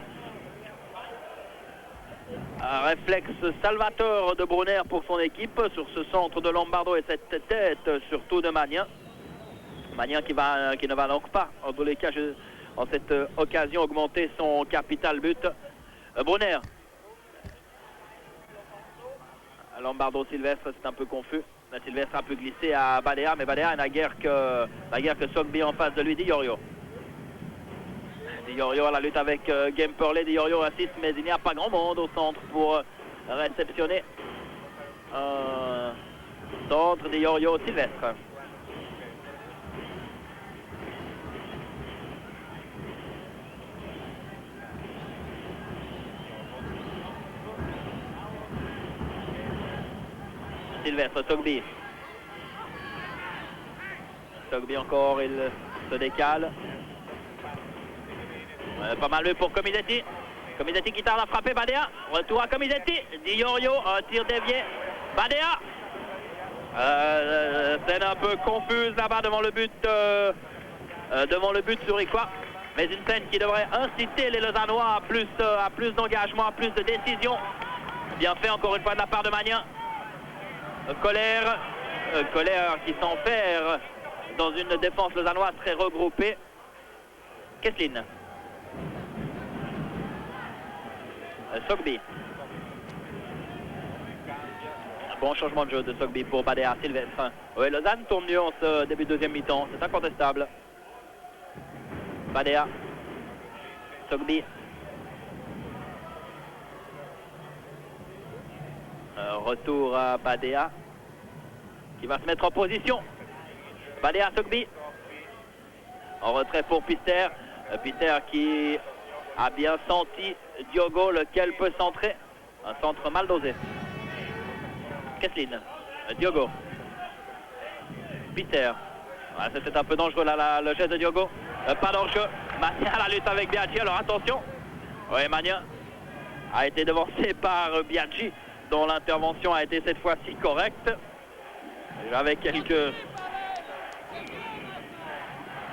Un réflexe salvateur de Brunner pour son équipe sur ce centre de Lombardo et cette tête surtout de Magnin. Magnin qui ne va donc pas, en tous les cas, en cette occasion, augmenter son capital but. Brunner. Lombardo, Sylvestre, c'est un peu confus. Sylvestre a pu glisser à Badea, mais Badea n'a guère que Sogbi en face de lui. Di Iorio. Di Iorio à la lutte avec Gemperlé. Di Iorio assiste, mais il n'y a pas grand monde au centre pour réceptionner centre. Di Iorio, Sylvestre. Sylvestre, Sogbi. Sogbi encore, il se décale. Pas mal vu pour Comisetti. Comisetti qui tarde à frapper Badea. Retour à Comisetti. Di Iorio, un tir dévié. Badea. Scène un peu confuse là-bas devant le but zurichois. Mais une scène qui devrait inciter les Lausannois à plus d'engagement, à plus de décision. Bien fait encore une fois de la part de Magnin. Colère qui s'enferre dans une défense lausannoise très regroupée. Kesslin. Sogbi. Bon changement de jeu de Sogbi pour Badea, Sylvestre. Oui, Lausanne tourne mieux en ce début de deuxième mi-temps, c'est incontestable. Badea. Sogbi. Retour à Badea qui va se mettre en position. Badea, Sogbi en retrait pour Pister. Peter qui a bien senti Diogo, lequel peut centrer. Un centre mal dosé. Kesslin, Diogo. Peter. Ouais, c'était un peu dangereux là, le geste de Diogo. Pas d'enjeu. Magnin à la lutte avec Biaggi. Alors attention. Oui, Magnin a été devancé par Biaggi, dont l'intervention a été cette fois-ci correcte. Avec quelques...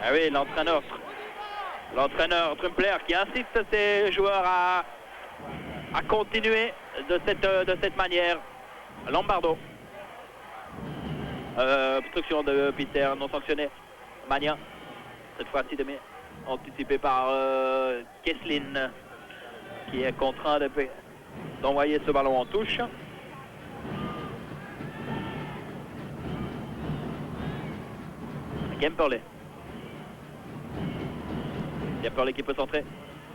Ah oui, l'entraîneur Trumpler qui insiste ses joueurs à continuer de cette manière. Lombardo. Obstruction de Peter, non sanctionné. Magnin, cette fois-ci anticipé par Kesslin, qui est contraint d'envoyer ce ballon en touche. Gemperlé. Gemperlé qui peut centrer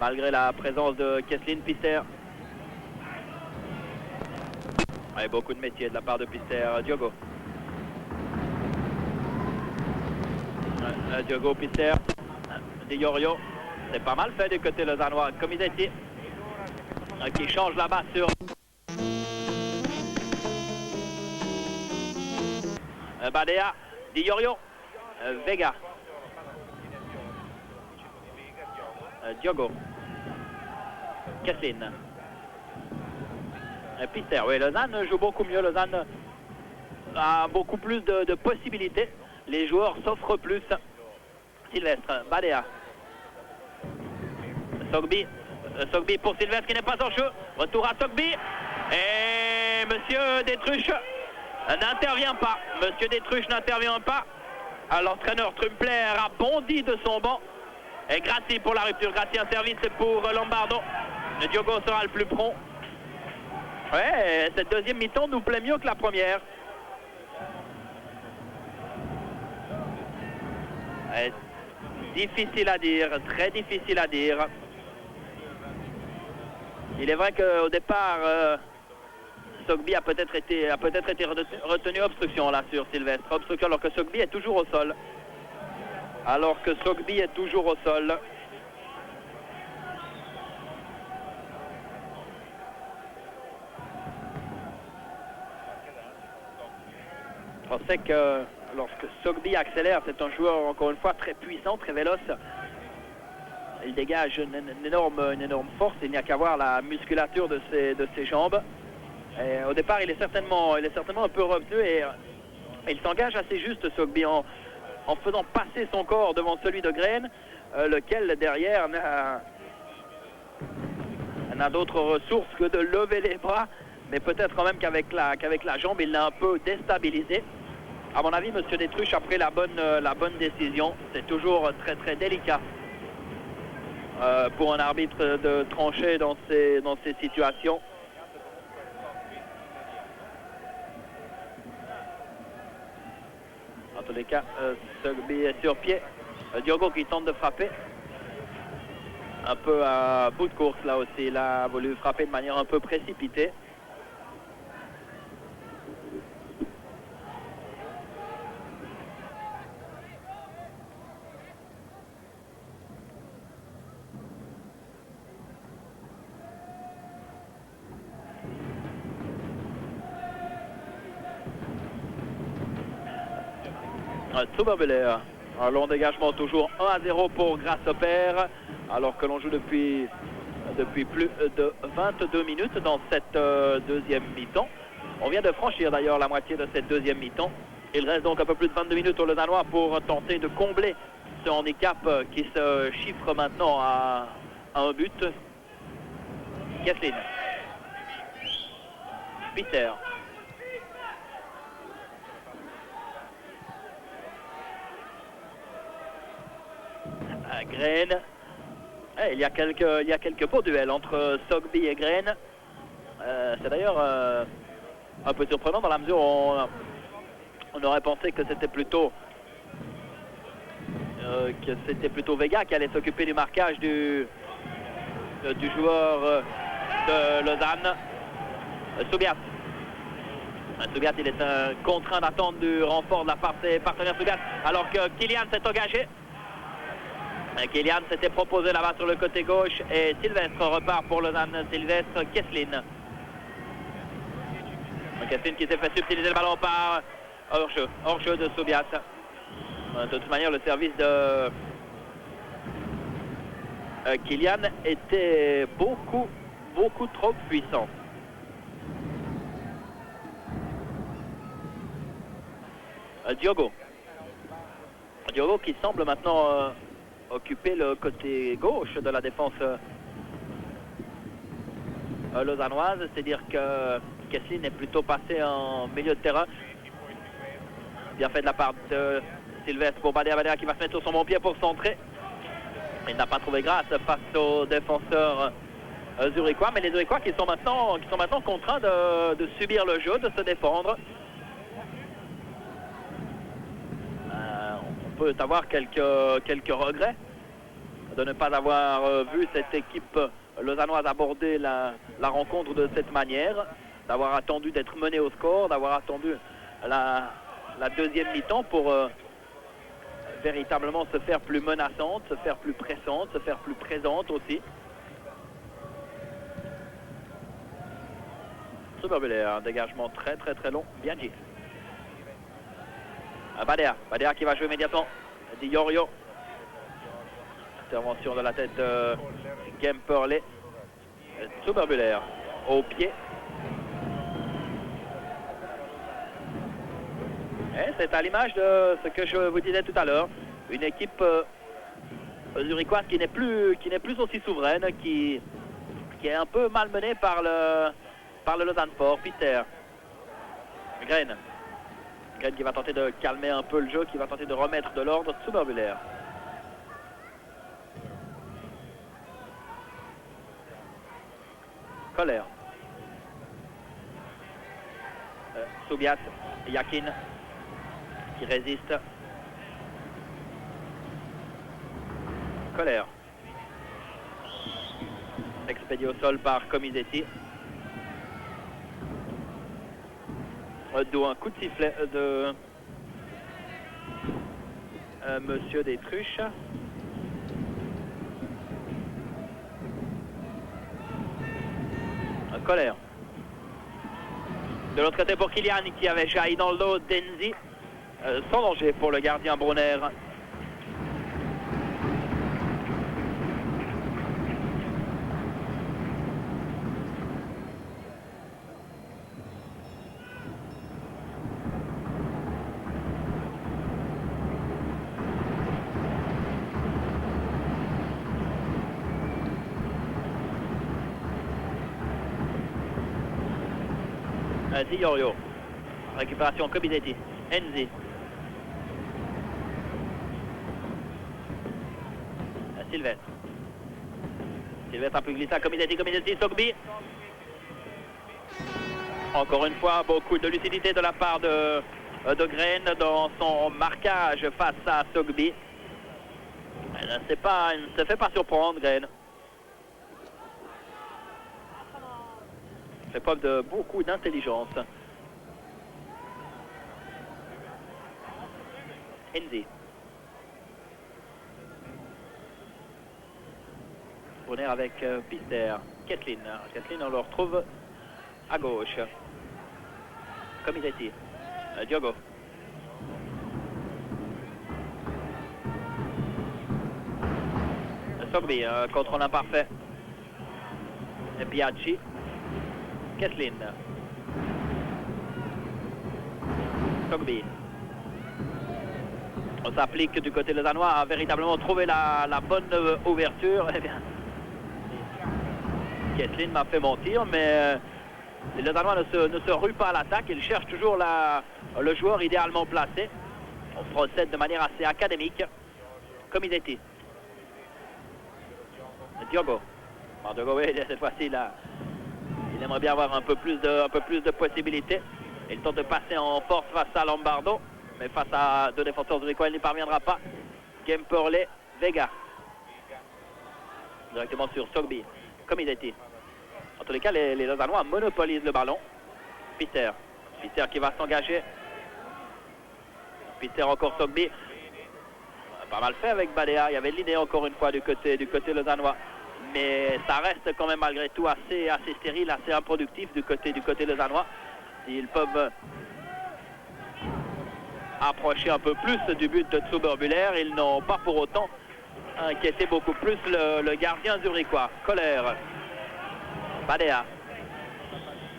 malgré la présence de Kesslin. Peter. Ouais, beaucoup de métier de la part de Peter. Diogo. Diogo, Peter. Di Iorio. C'est pas mal fait du côté lausannois. Comisetti qui change là-bas sur Badea. Di Iorio. Vega. Diogo. Kesslin. Peter. Oui, Lausanne joue beaucoup mieux. Lausanne a beaucoup plus de possibilités. Les joueurs s'offrent plus. Sylvestre. Badea. Sogby. Sogby pour Sylvestre qui n'est pas en jeu. Retour à Sogby. Et Monsieur Détruche n'intervient pas. Monsieur Détruche n'intervient pas. L'entraîneur Trumpler a bondi de son banc. Et Grassi pour la rupture. Grassi, un service pour Lombardo. Le Diogo sera le plus prompt. Ouais, cette deuxième mi-temps nous plaît mieux que la première. Ouais, difficile à dire, très difficile à dire. Il est vrai qu'au départ, Sogby a peut-être été retenu obstruction là sur Sylvestre. Obstruction alors que Sogby est toujours au sol. On sait que lorsque Sogby accélère, c'est un joueur encore une fois très puissant, très véloce. Il dégage une énorme force. Il n'y a qu'à voir la musculature de ses jambes. Et au départ, il est certainement un peu revenu et il s'engage assez juste, Sogby, en faisant passer son corps devant celui de Graine, lequel derrière n'a d'autre ressource que de lever les bras, mais peut-être quand même qu'avec la jambe, il l'a un peu déstabilisé. À mon avis, Monsieur Détruche a pris la bonne décision. C'est toujours très très délicat pour un arbitre de trancher dans ces situations. En tous les cas, Sogby est sur pied. Diogo qui tente de frapper. Un peu à bout de course là aussi. Il a voulu frapper de manière un peu précipitée. Zuberbühler, un long dégagement toujours 1-0 pour Grasshopper, alors que l'on joue depuis plus de 22 minutes dans cette deuxième mi-temps. On vient de franchir d'ailleurs la moitié de cette deuxième mi-temps. Il reste donc un peu plus de 22 minutes aux Lausannois pour tenter de combler ce handicap qui se chiffre maintenant à un but. Kesslin. Peter. Graine. Il y a quelques beaux duels entre Sogby et Graine. C'est d'ailleurs un peu surprenant dans la mesure où on aurait pensé que c'était plutôt Vega qui allait s'occuper du marquage du joueur de Lausanne. Soubiat. Soubiat, il est contraint d'attendre du renfort de la part de ses partenaires Soubiat, alors que Kylian s'est engagé. Kylian s'était proposé là-bas sur le côté gauche et Sylvestre repart pour Lausanne. Sylvestre, Kesslin. Kesslin qui s'est fait subtiliser le ballon par hors-jeu de Soubiat. De toute manière, le service de Kylian était beaucoup trop puissant. Diogo qui semble maintenant occuper le côté gauche de la défense lausannoise, c'est-à-dire que Kesslin est plutôt passé en milieu de terrain. Bien fait de la part de Sylvestre pour Badea qui va se mettre sur son bon pied pour centrer. Il n'a pas trouvé grâce face aux défenseurs zurichois, mais les Zurichois qui sont maintenant contraints de subir le jeu, de se défendre. On peut avoir quelques regrets de ne pas avoir vu cette équipe lausannoise aborder la rencontre de cette manière, d'avoir attendu d'être mené au score, d'avoir attendu la deuxième mi-temps pour véritablement se faire plus menaçante, se faire plus pressante, se faire plus présente aussi. Superbulaire, un dégagement très long, bien dit. Badea qui va jouer immédiatement. Di Iorio. Intervention de la tête de Gemperle. Superbulaire au pied. Et c'est à l'image de ce que je vous disais tout à l'heure. Une équipe zurichoise qui n'est plus aussi souveraine, qui est un peu malmenée par le Lausanne Sport. Pister. Green qui va tenter de calmer un peu le jeu, qui va tenter de remettre de l'ordre. Superbulaire. Colère. Soubiat, Yakin qui résiste. Colère. Expédié au sol par Comisetti. D'où un coup de sifflet de Monsieur Détruche. Colère. De l'autre côté pour Kylian qui avait jailli dans le dos d'Enzi. Sans danger pour le gardien Brunner. Di Iorio. Récupération Comisetti. Enzi. Sylvestre. Sylvestre a pu glisser à Comisetti. Sogbi. Encore une fois, beaucoup de lucidité de la part de Green dans son marquage face à Sogbi. Il ne se fait pas surprendre, Green. Fait preuve de beaucoup d'intelligence. Enzi. Brunner avec Pister. Kesslin. On le retrouve à gauche. Comisetti. Diogo. Sogbi, contrôle imparfait. Biaggi. Kesslin. Sogbi. On s'applique du côté lausannois à véritablement trouver la bonne ouverture. Eh bien, Kesslin m'a fait mentir, mais les lausannois ne se ruent pas à l'attaque. Ils cherchent toujours le joueur idéalement placé. On procède de manière assez académique. Comisetti. Diogo. Diogo, oui, cette fois-ci, il aimerait bien avoir un peu plus de possibilités. Il tente de passer en force face à Lombardo, mais face à deux défenseurs zurichois, il n'y parviendra pas. Gemperle, Vega. Directement sur Sogbi. Comisetti. En tous les cas, les Lausannois monopolisent le ballon. Pister qui va s'engager. Pister encore Sogbi. pas mal fait avec Badea. Il y avait l'idée encore une fois du côté lausannois. Mais ça reste quand même malgré tout assez stérile, assez improductif du côté lausannois. Ils peuvent approcher un peu plus du but de Zuber-Buller. Ils n'ont pas pour autant inquiété beaucoup plus le gardien zurichois. Colère. Badea.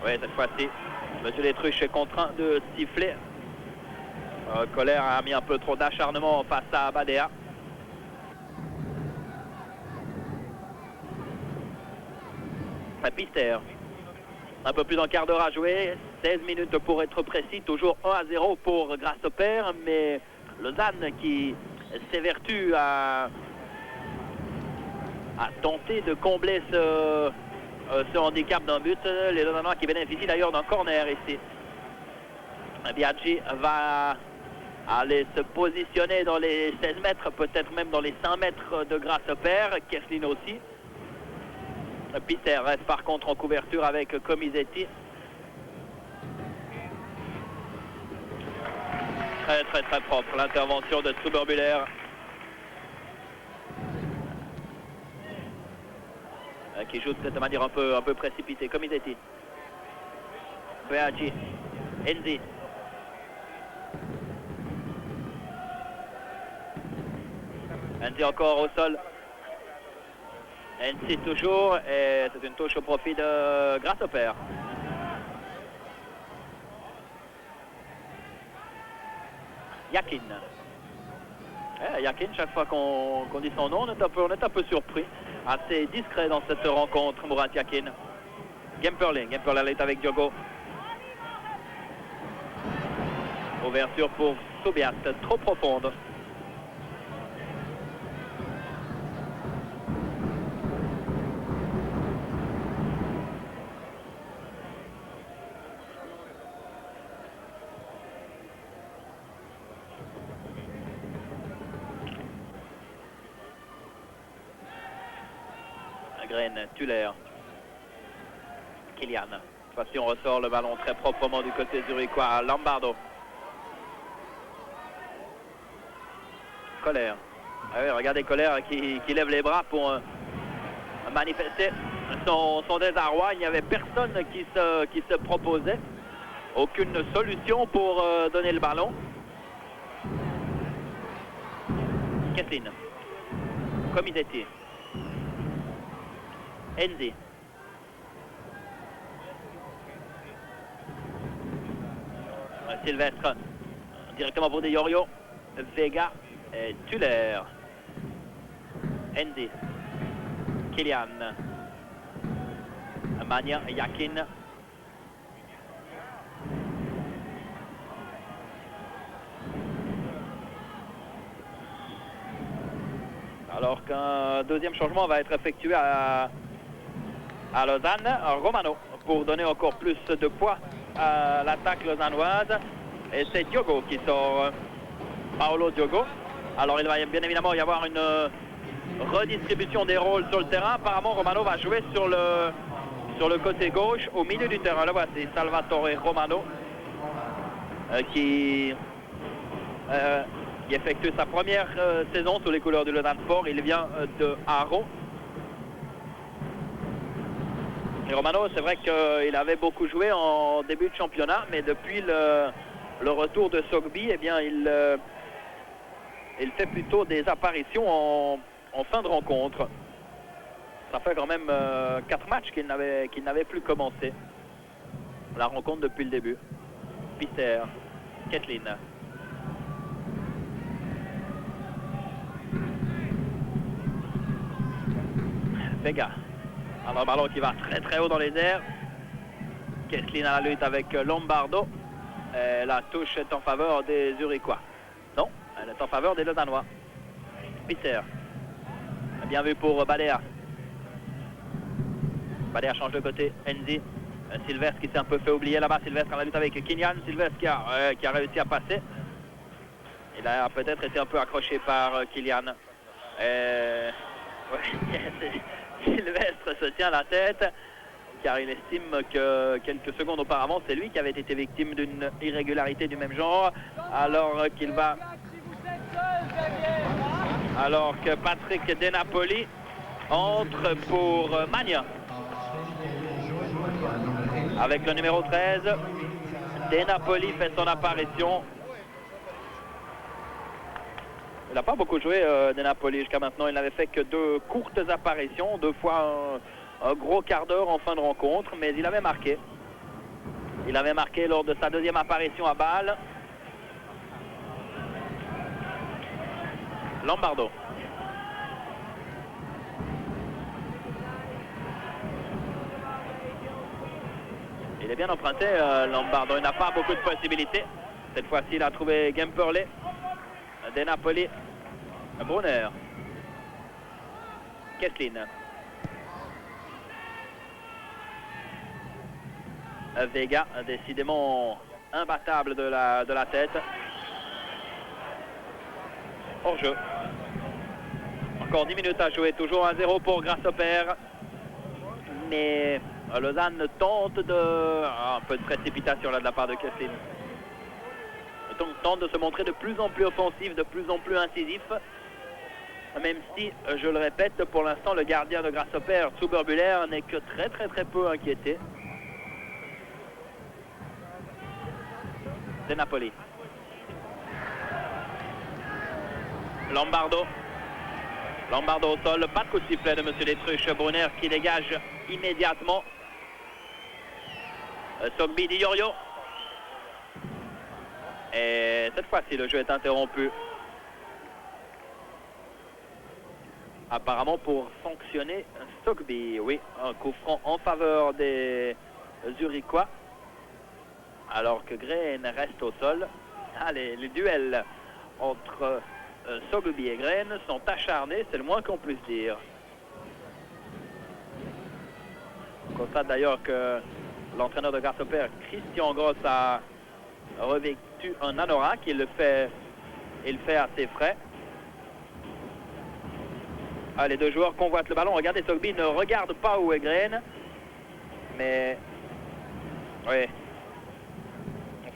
Oui, cette fois-ci, M. Détruche est contraint de siffler. Colère a mis un peu trop d'acharnement face à Badea. Pister. Un peu plus d'un quart d'heure à jouer, 16 minutes pour être précis, toujours 1-0 pour Grasshopper, mais Lausanne qui s'évertue à tenter de combler ce handicap d'un but. Les Lausannois qui bénéficient d'ailleurs d'un corner ici. Biaggi va aller se positionner dans les 16 mètres, peut-être même dans les 5 mètres de Grasshopper, Kesslin aussi. Pister reste par contre en couverture avec Comisetti. Très propre l'intervention de Zuber-Buller. Qui joue de cette manière un peu précipitée. Comisetti. Biaggi. Enzi. Enzi encore au sol. Enzi toujours, et c'est une touche au profit de Grasshopper. Yakin. Yakin, chaque fois qu'on dit son nom, on est un peu surpris. Assez discret dans cette rencontre, Murat Yakin. Gemperling est avec Diogo. Ouverture pour Sobiat, trop profonde. Tuller. Kylian. Cette fois-ci, on ressort le ballon très proprement du côté zurichois. Lombardo. Colère. Ah oui, regardez Colère qui lève les bras pour manifester son désarroi. Il n'y avait personne qui se proposait. Aucune solution pour donner le ballon. Kesslin. Comisetti. Enzi. Sylvestre directement pour De Iorio. Vega et Tuller. Enzi. Kylian. Magna, Yakin. Alors qu'un deuxième changement va être effectué à Lausanne, Romano, pour donner encore plus de poids à l'attaque lausannoise. Et c'est Diogo qui sort, Paolo Diogo. Alors il va bien évidemment y avoir une redistribution des rôles sur le terrain. Apparemment Romano va jouer sur le côté gauche, au milieu du terrain. Là voici Salvatore Romano qui effectue sa première saison sous les couleurs du Lausanne Sport. Il vient de Haro. Et Romano, c'est vrai qu'il avait beaucoup joué en début de championnat, mais depuis le retour de Sogby, eh bien, il fait plutôt des apparitions en fin de rencontre. Ça fait quand même 4 matchs qu'il n'avait plus commencé la rencontre depuis le début. Pister, Kesslin. Vega. Alors un ballon qui va très haut dans les airs. Kesslin à la lutte avec Lombardo. Et la touche est en faveur des Zurichois. Non, elle est en faveur des Lausannois. Pister. Bien vu pour Badea. Badea change de côté. Enzi. Sylvestre qui s'est un peu fait oublier là-bas. Sylvestre à la lutte avec Kylian. Sylvestre qui a réussi à passer. Il a peut-être été un peu accroché par Kylian. Sylvestre se tient la tête car il estime que quelques secondes auparavant c'est lui qui avait été victime d'une irrégularité du même genre, alors qu'il va Alors que Patrick De Napoli entre pour Magna. Avec le numéro 13, De Napoli fait son apparition. Il n'a pas beaucoup joué De Napoli jusqu'à maintenant. Il n'avait fait que 2 courtes apparitions, 2 fois un gros quart d'heure en fin de rencontre, mais il avait marqué. Il avait marqué lors de sa 2e apparition à Bâle. Lombardo. Il est bien emprunté, Lombardo. Il n'a pas beaucoup de possibilités. Cette fois-ci, il a trouvé Gemperle. De Napoli. Brunner. Kesslin. Vega, décidément imbattable de la tête. Hors jeu. Encore 10 minutes à jouer, toujours 1-0 pour Grasshopper. Mais Lausanne tente de... un peu de précipitation là de la part de Kesslin. Tente de se montrer de plus en plus offensif, de plus en plus incisif. Même si, je le répète, pour l'instant, le gardien de Grasshopper, Zuber-Buller, n'est que très peu inquiété. De Napoli. Lombardo. Lombardo au sol, pas de coup de sifflet de M. Détruche. Brunner qui dégage immédiatement. Sogbi Di Iorio. Et cette fois-ci, le jeu est interrompu. Apparemment pour sanctionner Sogbi. Oui, un coup franc en faveur des Zurichois. Alors que Green reste au sol. Allez, les duels entre Sogbi et Green sont acharnés, c'est le moins qu'on puisse dire. On constate d'ailleurs que l'entraîneur de Grasshopper, Christian Gross, a revêtu un anorak. Il le fait à ses frais. Ah, les 2 joueurs convoitent le ballon. Regardez, Sogbi ne regarde pas où est Green. Mais oui.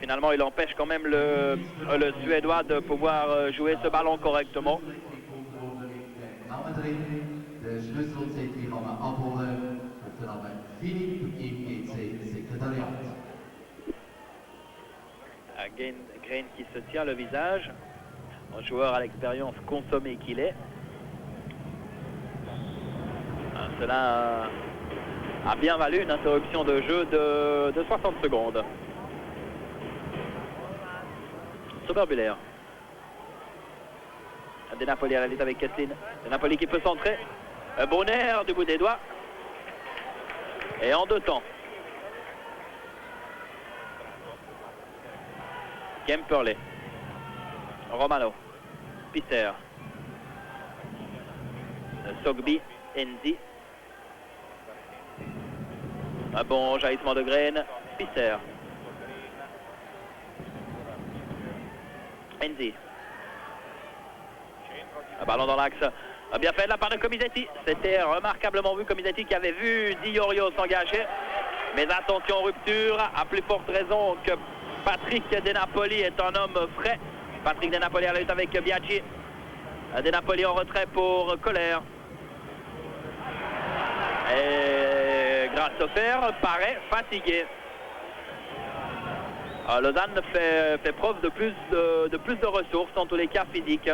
Finalement, il empêche quand même le Suédois de pouvoir jouer ce ballon correctement. Green qui se tient le visage. Un joueur à l'expérience consommée qu'il est. Cela a bien valu une interruption de jeu de 60 secondes. Zuber-Buller. De Napoli à la lutte avec Kesslin. De Napoli qui peut centrer. Brunner du bout des doigts. Et en 2 temps. Gemperle. Romano. Pisser. Sogbi. Enzi. Un bon jaillissement de Green. Pisser. Enzi. Un ballon dans l'axe. Bien fait de la part de Comisetti. C'était remarquablement vu. Comisetti qui avait vu Di Iorio s'engager. Mais attention, rupture. À plus forte raison que Patrick De Napoli est un homme frais. Patrick De Napoli à la lutte avec Biaggi. De Napoli en retrait pour Colère. Et Grasshopper paraît fatigué. Lausanne fait preuve de plus de ressources, en tous les cas physiques.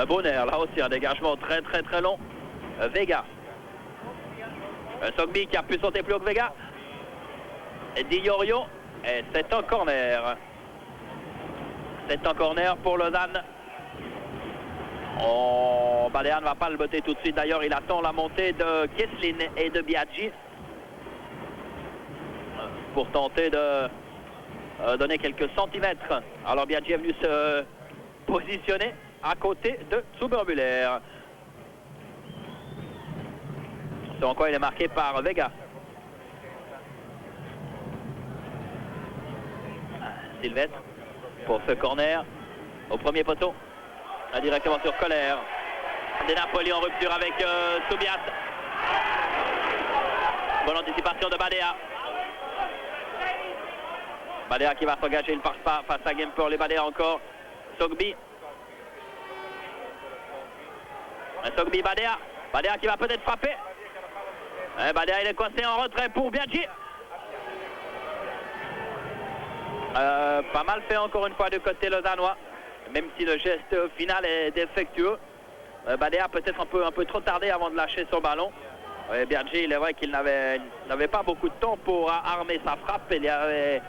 Brunner, là aussi un dégagement très long. Vega. Sogbi qui a pu sauter plus haut que Vega. Di Iorio. Et c'est un corner. C'est un corner pour Lausanne. Oh, Badéa ne va pas le botter tout de suite. D'ailleurs, il attend la montée de Kesslin et de Biaggi pour tenter de donner quelques centimètres. Alors Biaggi est venu se positionner à côté de Zuber-Buller. C'est en quoi il est marqué par Vega. Sylvestre pour ce corner au premier poteau. Directement sur Colère. De Napoli en rupture avec Soubiat. Bonne anticipation de Badéa. Badea qui va s'engager, il ne passe pas face à Gemperlé. Badea encore. Sogbi. Sogbi, Badea. Badea qui va peut-être frapper. Badea, il est coincé en retrait pour Biaggi. Pas mal fait encore une fois du côté lausannois, même si le geste final est défectueux. Badea peut-être un peu trop tardé avant de lâcher son ballon. Biaggi, il est vrai qu'il n'avait pas beaucoup de temps pour armer sa frappe. Il y avait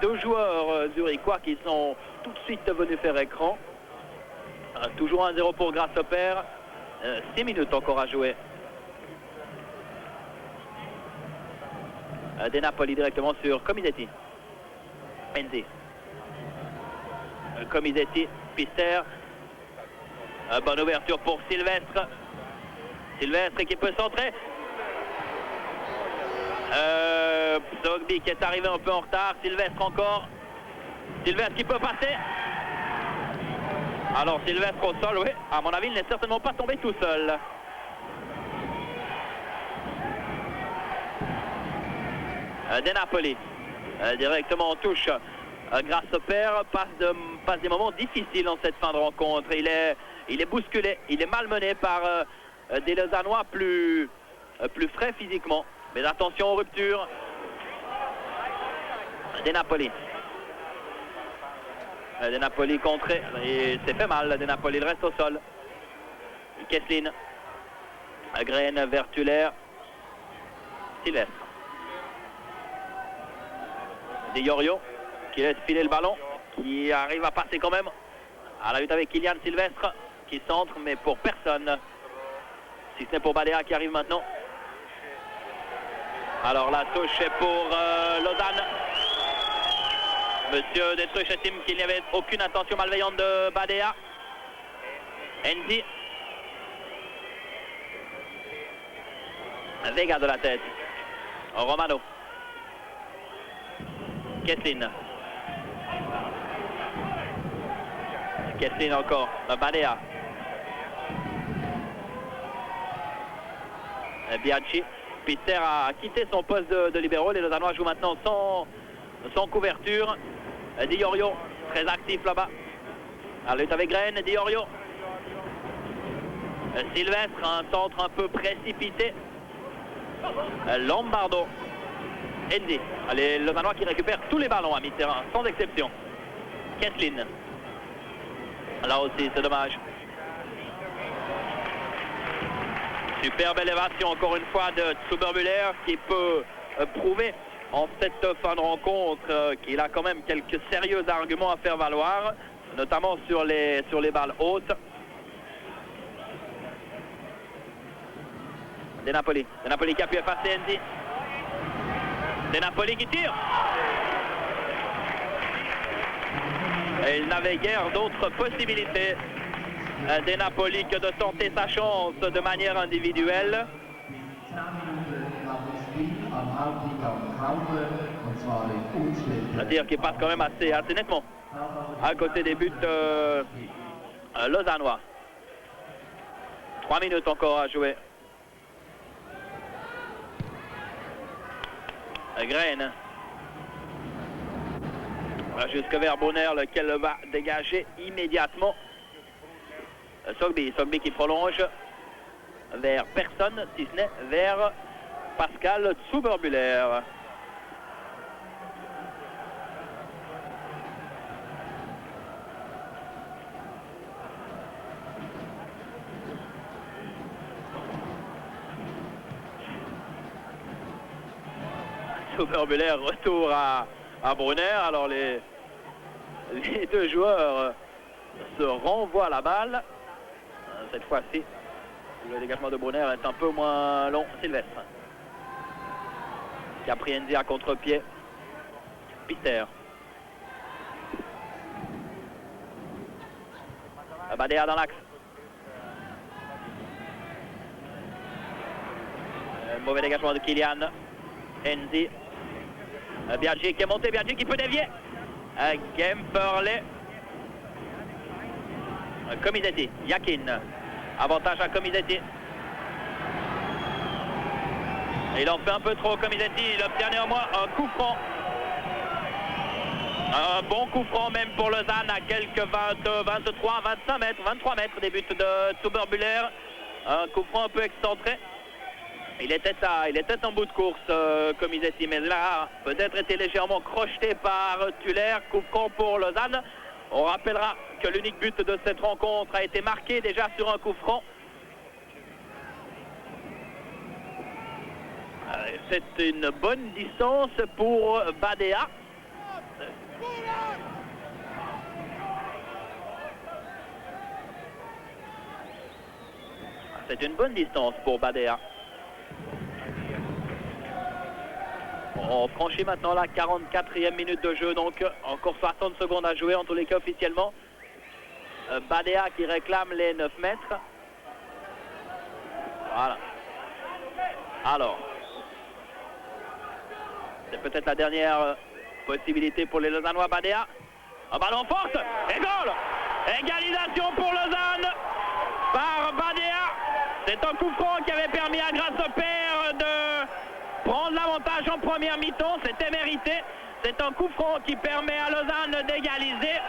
deux joueurs zurichois qui sont tout de suite venus faire écran. Toujours 1-0 pour Grasshopper. 6 minutes encore à jouer. De Napoli directement sur Comisetti. Enzi. Comisetti, Pister. Bonne ouverture pour Sylvestre. Sylvestre qui peut centrer. Sogbi qui est arrivé un peu en retard. Sylvestre encore. Sylvestre qui peut passer. Alors Sylvestre au sol, oui. À mon avis, il n'est certainement pas tombé tout seul. De Napoli. Directement en touche. Grasshopper passe des moments difficiles en cette fin de rencontre. Il est bousculé, il est malmené par des Lausannois plus frais physiquement. Mais attention aux ruptures. De Napoli. De Napoli contré. Il s'est fait mal, De Napoli. Il reste au sol. Kesslin. Graine, Vertulaire. Sylvestre. Di Iorio qui laisse filer le ballon, qui arrive à passer quand même à la lutte avec Kylian Sylvestre qui centre mais pour personne, si ce n'est pour Badea qui arrive maintenant. Alors la touche est pour Lausanne. Monsieur Détruche estime qu'il n'y avait aucune intention malveillante de Badea. Enzi. Vega de la tête. Romano. Kesslin. Kesslin encore. Badea. Biaggi. Pister a quitté son poste de libéro. Les Lausannois jouent maintenant sans couverture. Di Iorio, très actif là-bas. La lutte avec Graine. Di Iorio. Sylvestre, un centre un peu précipité. Lombardo. Enzi. Les Lausannois qui récupèrent tous les ballons à mi-terrain, sans exception. Kesslin. Là aussi, c'est dommage. Superbe élévation, encore une fois, de Zuber-Müller qui peut prouver en cette fin de rencontre qu'il a quand même quelques sérieux arguments à faire valoir, notamment sur les balles hautes. De Napoli. De Napoli qui a pu effacer Enzi. De Napoli qui tire. Et il n'avait guère d'autres possibilités de Napoli que de tenter sa chance de manière individuelle. C'est-à-dire qu'il passe quand même assez nettement à côté des buts lausannois. 3 minutes encore à jouer. Graine. Jusque vers Brunner, lequel va dégager immédiatement. Sogbi qui prolonge vers personne, si ce n'est vers Pascal Zuber-Müller. Zuber-Müller, retour à Brunner. Alors les deux joueurs se renvoient la balle. Cette fois-ci, le dégagement de Brunner est un peu moins long. Sylvestre qui a pris Enzi à contre-pied. Pister. Badea dans l'axe. Mauvais dégagement de Kylian. Enzi. Biaggi qui est monté, Biaggi qui peut dévier. Gemperlé. Comisetti, Yakin. Avantage à Comisetti. Il en fait un peu trop, Comisetti. Il obtient néanmoins un coup franc. Un bon coup franc même pour Lausanne à quelques 23, 25 mètres, 23 mètres des buts de Zuber-Buller. Un coup franc un peu excentré. Il était en bout de course, comme il dit, mais là, peut-être été légèrement crocheté par Tuller. Coup franc pour Lausanne. On rappellera que l'unique but de cette rencontre a été marqué déjà sur un coup franc. C'est une bonne distance pour Badea. C'est une bonne distance pour Badea. On franchit maintenant la 44e minute de jeu, donc encore 60 secondes à jouer en tous les cas officiellement. Badea qui réclame les 9 mètres. Voilà. Alors, c'est peut-être la dernière possibilité pour les Lausannois. Badea, un ballon force et goal. Égalisation pour Lausanne par Badea. C'est un coup franc qui avait permis à Grasshopper de prendre l'avantage en première mi-temps. C'était mérité. C'est un coup franc qui permet à Lausanne d'égaliser.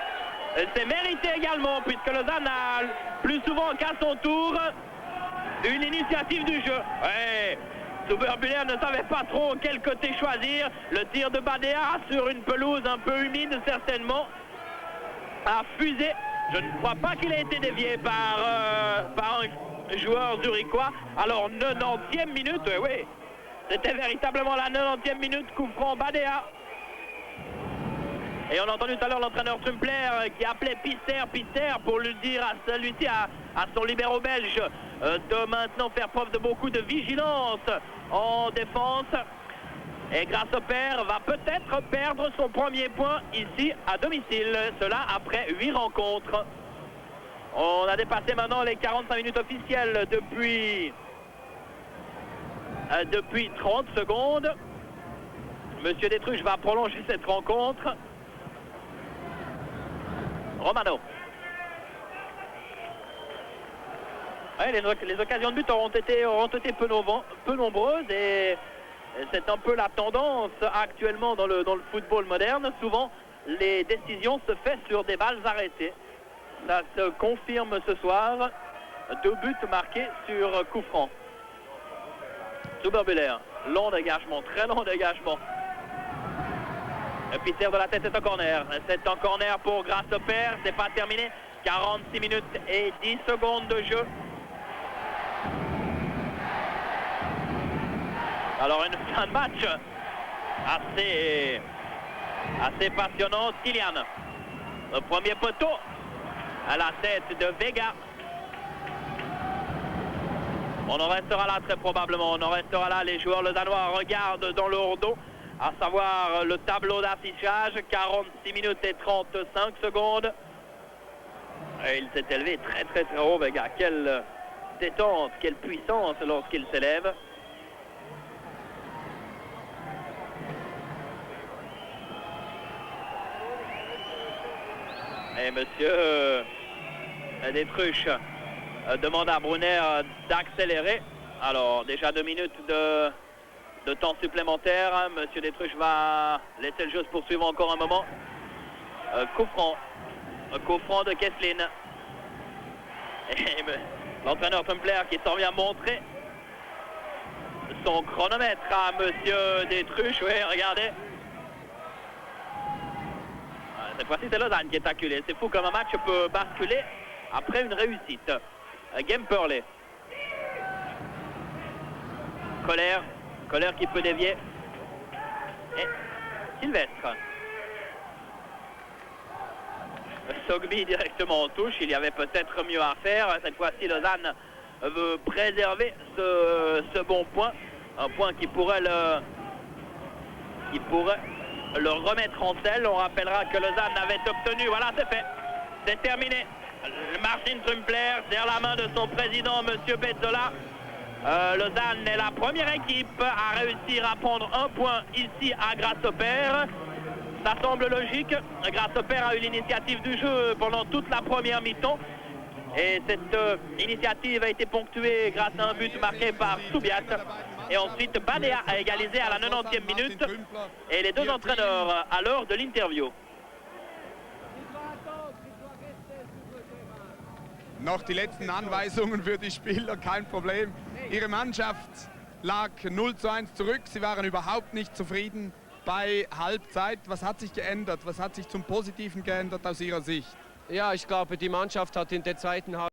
C'est mérité également puisque Lausanne a plus souvent qu'à son tour une initiative du jeu. Ouais. Zuber-Buller ne savait pas trop quel côté choisir. Le tir de Badea sur une pelouse un peu humide certainement a fusé. Je ne crois pas qu'il ait été dévié par un joueur zurichois. Alors 90e minute, oui. C'était véritablement la 90e minute, coup franc Badea. Et on a entendu tout à l'heure l'entraîneur Trumpler qui appelait Pister pour lui dire à celui-ci, à son libéro belge, de maintenant faire preuve de beaucoup de vigilance en défense. Et Grasshopper va peut-être perdre son premier point ici à domicile. Cela après 8 rencontres. On a dépassé maintenant les 45 minutes officielles depuis 30 secondes. Monsieur Détruche va prolonger cette rencontre. Romano. Ouais, les occasions de but auront été peu nombreuses et c'est un peu la tendance actuellement dans le football moderne. Souvent, les décisions se font sur des balles arrêtées. Ça se confirme ce soir. 2 buts marqués sur coup franc. Zuber-Buller, long dégagement, très long dégagement. Pister de la tête, c'est un corner. C'est un corner pour Grasshopper. C'est pas terminé. 46 minutes et 10 secondes de jeu. Alors une fin de match assez passionnante. Kylian, le premier poteau à la tête de Vega. On en restera là très probablement. On en restera là. Les joueurs lausannois regardent dans leur dos, à savoir le tableau d'affichage. 46 minutes et 35 secondes. Et il s'est élevé très très très haut, Vega. Quelle détente, quelle puissance lorsqu'il s'élève. Et monsieur Détruche demande à Brunner d'accélérer. Alors déjà 2 minutes de temps supplémentaire. Monsieur Détruche va laisser le jeu se poursuivre encore un moment. Coup franc de Kesslin. Et l'entraîneur Trumpler qui s'en vient montrer son chronomètre à monsieur Détruche. Oui, regardez. Cette fois-ci, c'est Lausanne qui est acculé. C'est fou comme un match peut basculer après une réussite. Gemperle. Colère qui peut dévier. Et Sylvestre. Sogby directement en touche. Il y avait peut-être mieux à faire. Cette fois-ci, Lausanne veut préserver ce bon point. Un point qui pourrait le remettre en selle. On rappellera que Lausanne avait obtenu. Voilà, c'est fait. C'est terminé. Martin Trumpler serre la main de son président, monsieur Bezzola. Lausanne est la première équipe à réussir à prendre un point ici à Grasshopper. Ça semble logique. Grasshopper a eu l'initiative du jeu pendant toute la première mi-temps. Et cette initiative a été ponctuée grâce à un but marqué par Soubiat. Et ensuite, Badea a égalisé à la 90e minute. Et les deux entraîneurs, à l'heure de l'interview, Noch die letzten Anweisungen für die Spieler, kein Problem. Ihre Mannschaft lag 0:1 zurück. Sie waren überhaupt nicht zufrieden bei Halbzeit. Was hat sich geändert? Was hat sich zum Positiven geändert aus Ihrer Sicht? Ja, ich glaube, die Mannschaft hat in der zweiten Halbzeit